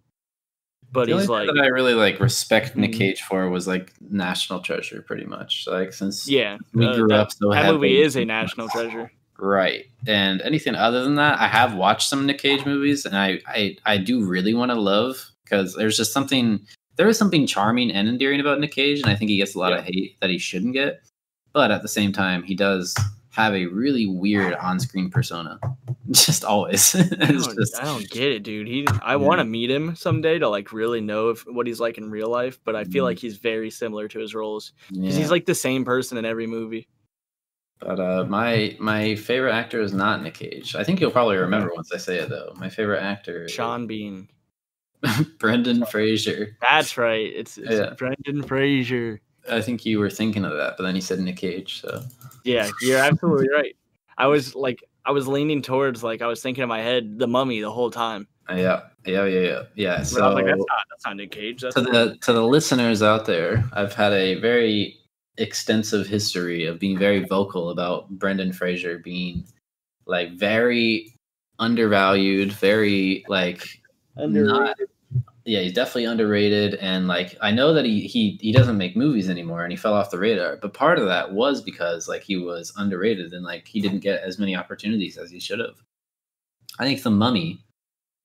but the he's only thing that I really respect Nick Cage for was National Treasure, pretty much. Since we grew up so that heavily, movie is a national treasure. Right. And anything other than that, I have watched some Nick Cage movies, and I do really want to love. Because there is something charming and endearing about Nick Cage, and I think he gets a lot of hate that he shouldn't get. But at the same time, he does have a really weird on-screen persona. Just always. I don't get it, dude. I want to meet him someday to really know what he's like in real life, but I feel like he's very similar to his roles. Because he's the same person in every movie. But my favorite actor is not Nick Cage. I think you'll probably remember once I say it, though. My favorite actor is Sean Bean. Brendan Fraser. That's right. It's Brendan Fraser. I think you were thinking of that, but then he said Nick Cage. So yeah, you're absolutely right. I was leaning towards I was thinking in my head The Mummy the whole time. Yeah. So I was like, that's not Nick Cage. That's to the listeners out there, I've had a very extensive history of being very vocal about Brendan Fraser being very undervalued, very underrated. He's definitely underrated, and I know that he doesn't make movies anymore, and he fell off the radar. But part of that was because he was underrated, and he didn't get as many opportunities as he should have. I think The Mummy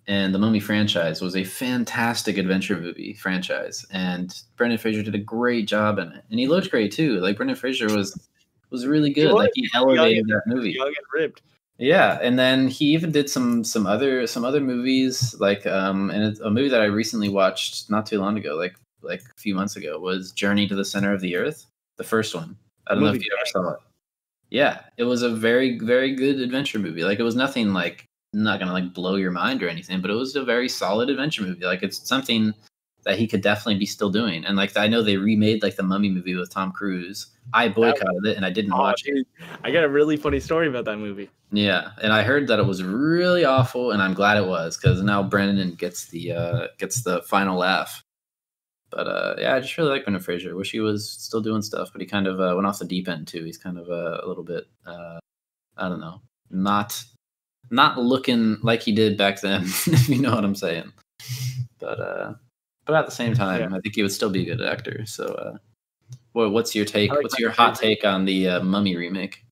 and the Mummy franchise was a fantastic adventure movie franchise, and Brendan Fraser did a great job in it, and he looked great too. Brendan Fraser was really good. He elevated that movie. Young and ripped. Yeah, and then he even did some other movies and it's a movie that I recently watched not too long ago, like a few months ago, was Journey to the Center of the Earth, the first one. I don't know if you ever saw it. Yeah, it was a very, very good adventure movie. It was nothing not gonna blow your mind or anything, but it was a very solid adventure movie. It's something that he could definitely be still doing. And I know they remade the Mummy movie with Tom Cruise. I boycotted it and I didn't watch it. I got a really funny story about that movie. Yeah, and I heard that it was really awful, and I'm glad it was, because now Brendan gets the final laugh. But I just really like Brendan Fraser. Wish he was still doing stuff, but he kind of went off the deep end too. He's kind of a little bit I don't know, not looking like he did back then, if you know what I'm saying. But at the same time, I think he would still be a good actor. So, what's your take? What's your hot take on the Mummy remake?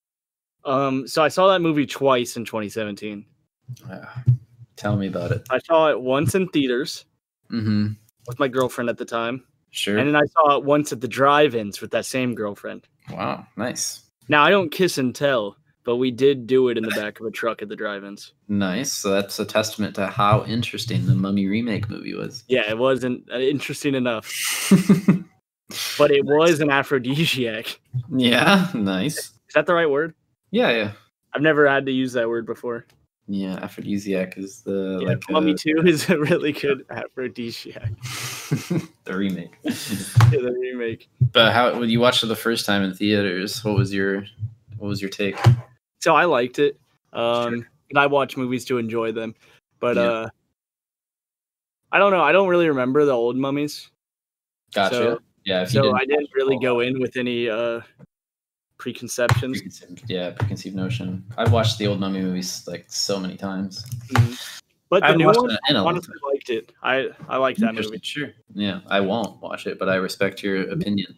So I saw that movie twice in 2017. Tell me about it. I saw it once in theaters with my girlfriend at the time. Sure. And then I saw it once at the drive-ins with that same girlfriend. Wow, nice. Now, I don't kiss and tell, but we did do it in the back of a truck at the drive-ins. Nice. So that's a testament to how interesting the Mummy remake movie was. Yeah, it wasn't interesting enough. But it was an aphrodisiac. Yeah, nice. Is that the right word? Yeah. I've never had to use that word before. Yeah, aphrodisiac is the Mummy 2 is a really good aphrodisiac. The remake. The remake. But when you watched it the first time in theaters, what was your take? So I liked it. And I watch movies to enjoy them. But I don't know. I don't really remember the old mummies. Gotcha. So, yeah. So I didn't really go in with any preconceptions. Preconceived notion. I've watched the old Mummy movies so many times. But the new one, I honestly liked it. I liked that movie. Sure. Yeah, I won't watch it, but I respect your opinion.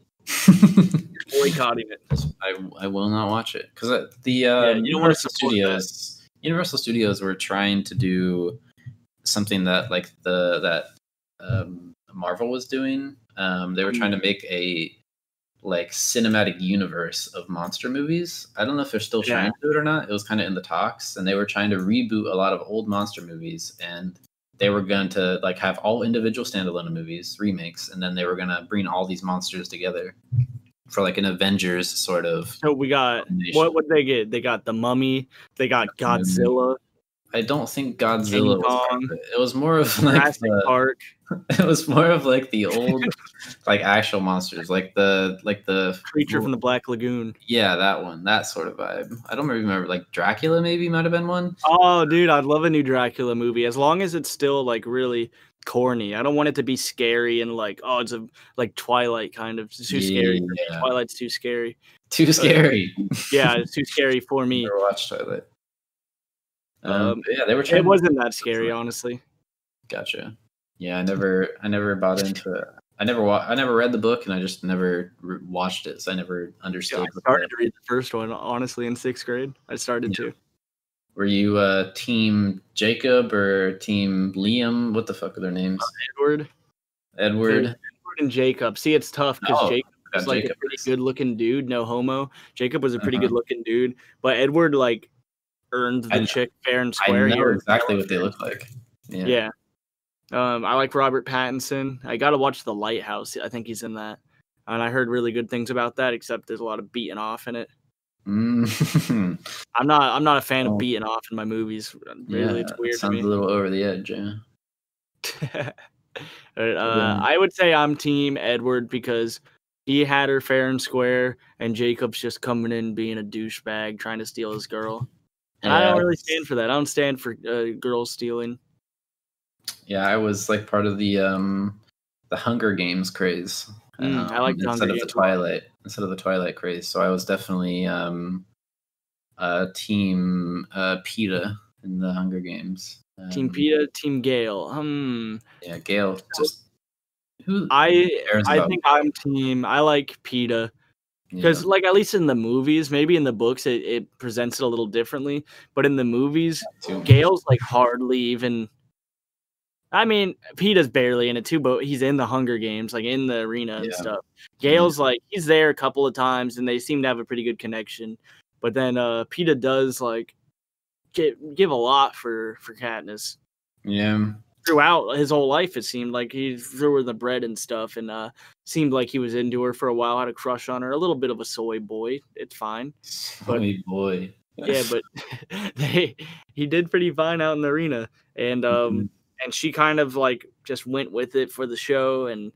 Boycotting it. I will not watch it because Universal Studios were trying to do something that Marvel was doing. They were trying to make a cinematic universe of monster movies. I don't know if they're still trying to do it or not. It was kind of in the talks, and they were trying to reboot a lot of old monster movies, and they were going to have all individual standalone movies, remakes, and then they were going to bring all these monsters together for an Avengers sort of. So we got what did they get? They got the Mummy. They got Godzilla. I don't think Godzilla was it was more of Jurassic Park. It was more of the old actual monsters, the Creature from the Black Lagoon. Yeah, that one, that sort of vibe. I don't remember Dracula maybe might have been one. Oh, dude, I'd love a new Dracula movie as long as it's still really corny. I don't want it to be scary and it's a Twilight kind of. It's too scary. Yeah. Twilight's too scary. Too scary. Yeah, it's too scary for me. Never watched Twilight. They were trying. It wasn't that scary, honestly. Gotcha. Yeah, I never bought into it. I never read the book, and I just never watched it, so I never understood. I started to read the first one, honestly, in 6th grade. I started to. Were you team Jacob or team Liam? What the fuck are their names? Edward and Jacob. See, it's tough because Jacob was a pretty good-looking dude, no homo. Jacob was a pretty good-looking dude, but Edward earned the chick fair and square. I know exactly what they look like. Yeah. I like Robert Pattinson. I got to watch The Lighthouse. I think he's in that. And I heard really good things about that, except there's a lot of beating off in it. I'm not a fan of beating off in my movies. Really, it's weird to me. Sounds a little over the edge, yeah. I would say I'm team Edward because he had her fair and square, and Jacob's just coming in being a douchebag trying to steal his girl. And I don't really stand for that. I don't stand for girls stealing. Yeah, I was like part of the Hunger Games craze. I like the Hunger Games instead of the Twilight craze. So I was definitely team PETA in the Hunger Games. Team PETA, Team Gale. Yeah, Gale. Just who? I think I'm team. I like PETA because, like, at least in the movies, maybe in the books, it presents it a little differently. But in the movies, Gale's like hardly even. I mean, PETA's barely in it too, but he's in the Hunger Games, like in the arena and stuff. Gale's like he's there a couple of times, and they seem to have a pretty good connection. But then PETA does like give a lot for Katniss. Yeah. Throughout his whole life, it seemed like he threw her the bread and stuff, and seemed like he was into her for a while, had a crush on her, a little bit of a soy boy. It's fine. Soy boy. Yeah, but he did pretty fine out in the arena, and and she kind of like just went with it for the show and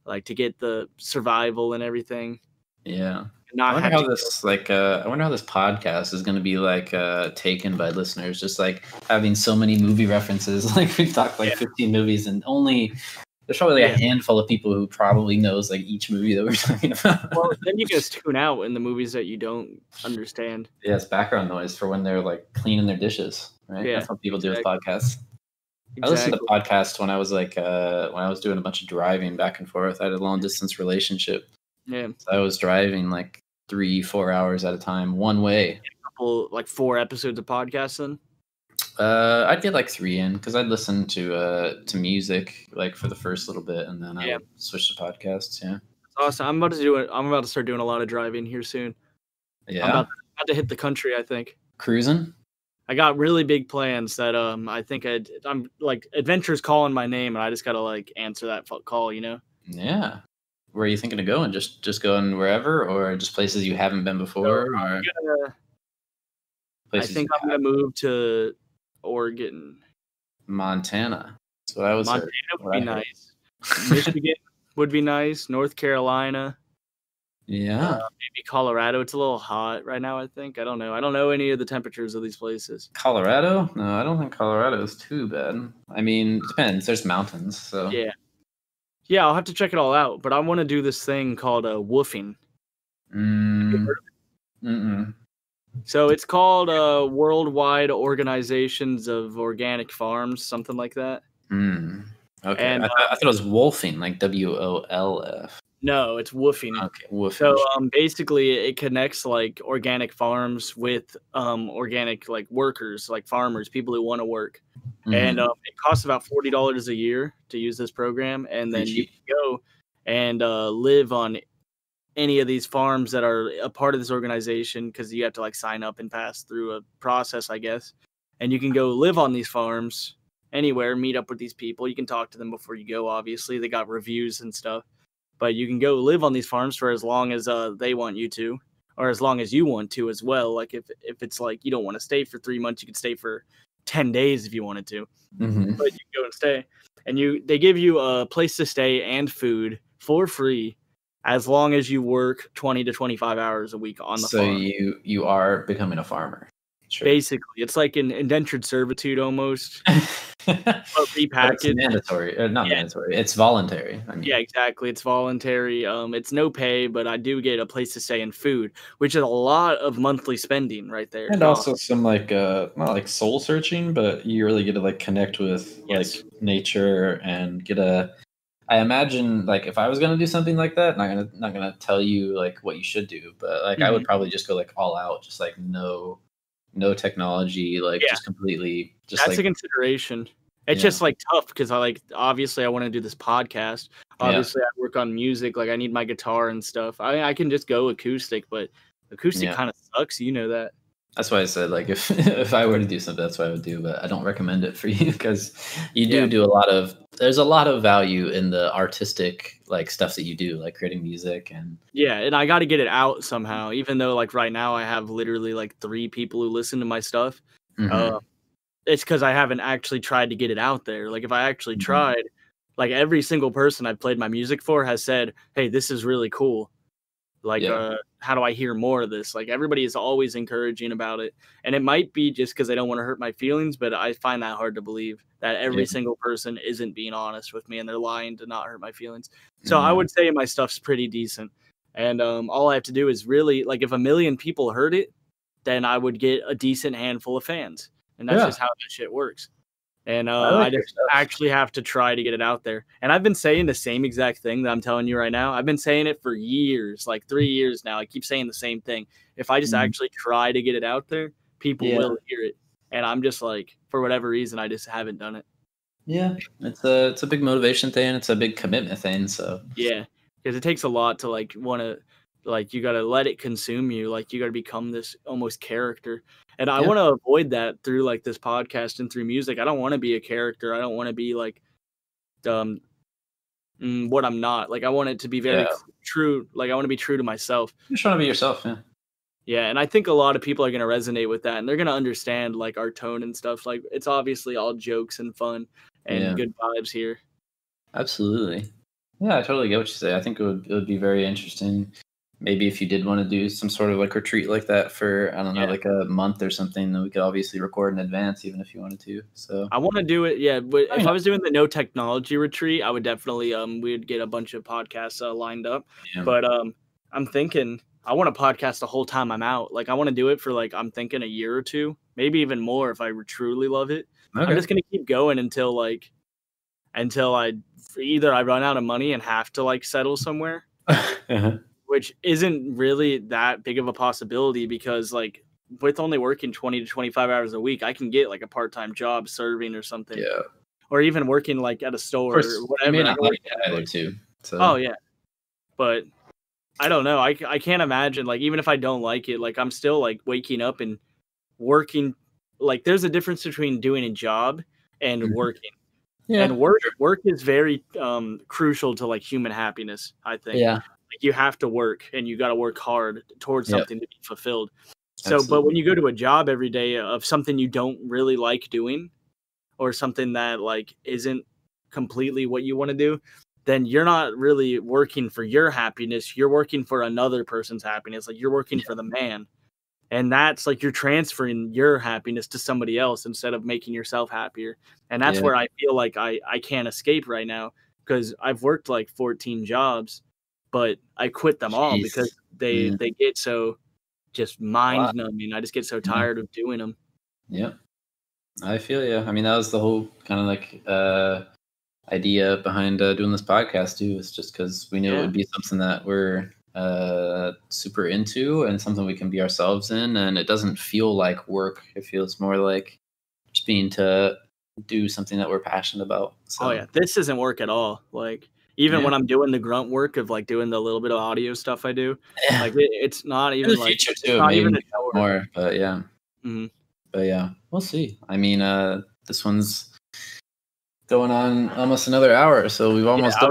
like to get the survival and everything. Yeah. I wonder how this podcast is going to be like taken by listeners. Just like having so many movie references, like we've talked like 15 movies, and there's probably like a handful of people who probably knows like each movie that we're talking about. Well, then you just tune out in the movies that you don't understand. Yeah, it's background noise for when they're like cleaning their dishes, right? Yeah, that's what people do with podcasts. Exactly. I listened to podcasts when I was like when I was doing a bunch of driving back and forth. I had a long distance relationship. Yeah, so I was driving like 3-4 hours at a time, one way. A couple, like 4 episodes of podcasts then? I'd get like 3 in because I'd listen to music like for the first little bit, and then I would switch to podcasts. Yeah, that's awesome. I'm about to start doing a lot of driving here soon. Yeah, I'm about to hit the country. I think cruising. I got really big plans that I think I'm like adventure's calling my name, and I just gotta like answer that call. Yeah. Where are you thinking of going? Just going wherever, or just places you haven't been before? I think I'm gonna move to Oregon, Montana. That's what I was. Montana would be nice. Michigan would be nice. North Carolina. Yeah. Maybe Colorado. It's a little hot right now, I think. I don't know. I don't know any of the temperatures of these places. Colorado? No, I don't think Colorado is too bad. I mean, it depends. There's mountains, so yeah. Yeah, I'll have to check it all out, but I want to do this thing called woofing. So it's called Worldwide Organizations of Organic Farms, something like that. Okay, and I thought it was wolfing, like WOLF. No, it's woofing. Okay, woofing. So basically, it connects like organic farms with organic like workers, like farmers, people who want to work. And it costs about $40 a year to use this program, and then you can go and live on any of these farms that are a part of this organization, because you have to like sign up and pass through a process, I guess. And you can go live on these farms anywhere, meet up with these people. You can talk to them before you go. Obviously, they got reviews and stuff, but you can go live on these farms for as long as they want you to, or as long as you want to as well. Like if it's like you don't want to stay for 3 months, you could stay for 10 days if you wanted to, but you can go and stay, and they give you a place to stay and food for free as long as you work 20 to 25 hours a week on the farm. So you are becoming a farmer. Sure. Basically, it's like an indentured servitude almost. But repackaged. It's mandatory. Not mandatory. It's voluntary. I mean. Yeah, exactly. It's voluntary. It's no pay, but I do get a place to stay and food, which is a lot of monthly spending right there. And also some like not like soul searching, but you really get to like connect with like nature and get a. I imagine like if I was gonna do something like that, not gonna tell you like what you should do, but like I would probably just go like all out, just like no technology, like just completely. Just that's a consideration. It's just like tough because obviously I want to do this podcast. Obviously I work on music, like I need my guitar and stuff. I can just go acoustic, but acoustic kind of sucks. You know that. That's why I said like if I were to do something, that's what I would do. But I don't recommend it for you because you do a lot of. There's a lot of value in the artistic like stuff that you do, like creating music and. Yeah, and I got to get it out somehow. Even though like right now I have literally like 3 people who listen to my stuff. It's because I haven't actually tried to get it out there. Like if I actually tried, like every single person I've played my music for has said, "Hey, this is really cool." Like, how do I hear more of this? Like, everybody is always encouraging about it. And it might be just because I don't want to hurt my feelings, but I find that hard to believe that every single person isn't being honest with me and they're lying to not hurt my feelings. So I would say my stuff's pretty decent. And all I have to do is really, like, if 1 million people heard it, then I would get a decent handful of fans. And that's just how that shit works. And I just actually have to try to get it out there. And I've been saying the same exact thing that I'm telling you right now. I've been saying it for years, like 3 years now. I keep saying the same thing. If I just actually try to get it out there, people will hear it. And I'm just like, for whatever reason, I just haven't done it. Yeah, it's a big motivation thing. It's a big commitment thing. So yeah, because it takes a lot to like want to, like, you got to let it consume you. Like, you got to become this almost character. And I want to avoid that through like this podcast and through music. I don't want to be a character. I don't want to be like what I'm not. Like, I want it to be very true. Like, I want to be true to myself. You're trying to be yourself, yeah. Yeah, and I think a lot of people are going to resonate with that, and they're going to understand like our tone and stuff. Like, it's obviously all jokes and fun and good vibes here. Absolutely. Yeah, I totally get what you say. I think it would be very interesting. Maybe if you did want to do some sort of like retreat like that for, I don't know, like a month or something, then we could obviously record in advance, even if you wanted to. So I want to do it. Yeah. But if I was doing the no technology retreat, I would definitely, we would get a bunch of podcasts lined up. Yeah. But I'm thinking I want to podcast the whole time I'm out. Like, I want to do it for like, I'm thinking a year or two, maybe even more if I truly love it. Okay. I'm just going to keep going until I either I run out of money and have to like settle somewhere. Which isn't really that big of a possibility because, like, with only working 20 to 25 hours a week, I can get like a part-time job serving or something. Yeah. Or even working like at a store or whatever. You may not like that either too. So. Oh yeah. But I don't know. I can't imagine, like, even if I don't like it, like, I'm still like waking up and working. Like, there's a difference between doing a job and working. Yeah. And work is very crucial to like human happiness, I think. Yeah. Like, you have to work and you got to work hard towards something to be fulfilled. So, absolutely. But when you go to a job every day of something you don't really like doing or something that like isn't completely what you want to do, then you're not really working for your happiness. You're working for another person's happiness. Like, you're working for the man. And that's like you're transferring your happiness to somebody else instead of making yourself happier. And that's where I feel like I can't escape right now because I've worked like 14 jobs. But I quit them all because they get so just mind numbing. I just get so tired of doing them. Yeah, I feel you. I mean, that was the whole kind of like idea behind doing this podcast too. Is just because we knew it would be something that we're super into and something we can be ourselves in, and it doesn't feel like work. It feels more like just being to do something that we're passionate about. So. Oh yeah, this isn't work at all. Like. Even when I'm doing the grunt work of like doing the little bit of audio stuff I do, like it's not even like it's not even more. But yeah, but yeah, we'll see. I mean, this one's going on almost another hour, so we've almost done.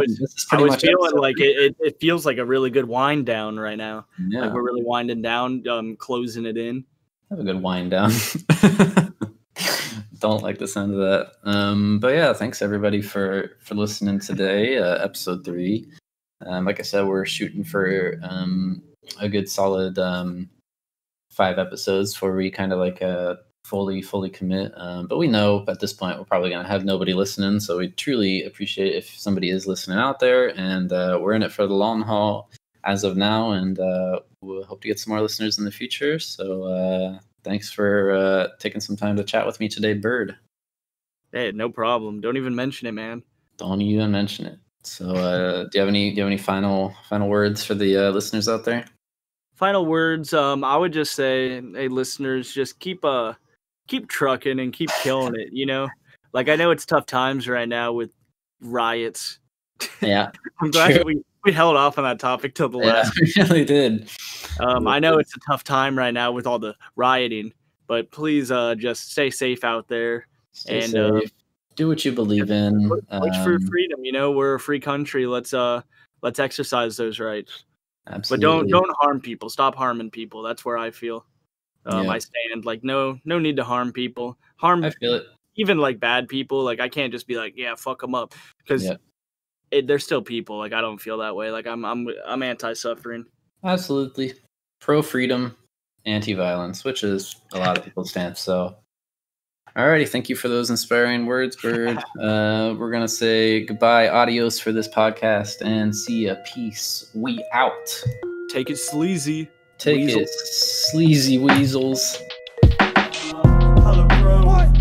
I was feeling like it feels like a really good wind down right now. Yeah. Like we're really winding down, closing it in. Have a good wind down. Don't like the sound of that. But yeah, thanks everybody for listening today, episode 3. Like I said, we're shooting for a good solid 5 episodes before we kind of like fully commit. But we know at this point we're probably gonna have nobody listening, so we truly appreciate if somebody is listening out there, and we're in it for the long haul as of now, and we'll hope to get some more listeners in the future. So thanks for taking some time to chat with me today, Bird. Hey, no problem. Don't even mention it, man. Don't even mention it. So, do you have any final words for the listeners out there? Final words. I would just say, hey, listeners, just keep trucking and keep killing it. You know, like I know it's tough times right now with riots. Yeah, I'm glad that we held off on that topic till the last. We really did. I know it's a tough time right now with all the rioting, but please just stay safe out there. Stay safe. Do what you believe in. Push for freedom. You know, we're a free country. Let's exercise those rights. Absolutely. But don't harm people. Stop harming people. That's where I feel. I stand. Like no need to harm people. I feel it. Even like bad people. Like I can't just be like, yeah, fuck them up, because they're still people. Like I don't feel that way. Like I'm anti-suffering. Absolutely. Pro-freedom, anti-violence, which is a lot of people's stance. So, alrighty, thank you for those inspiring words, Bird. We're going to say goodbye, adios for this podcast, and see ya. Peace. We out. Take it sleazy. Take it sleazy weasels. What?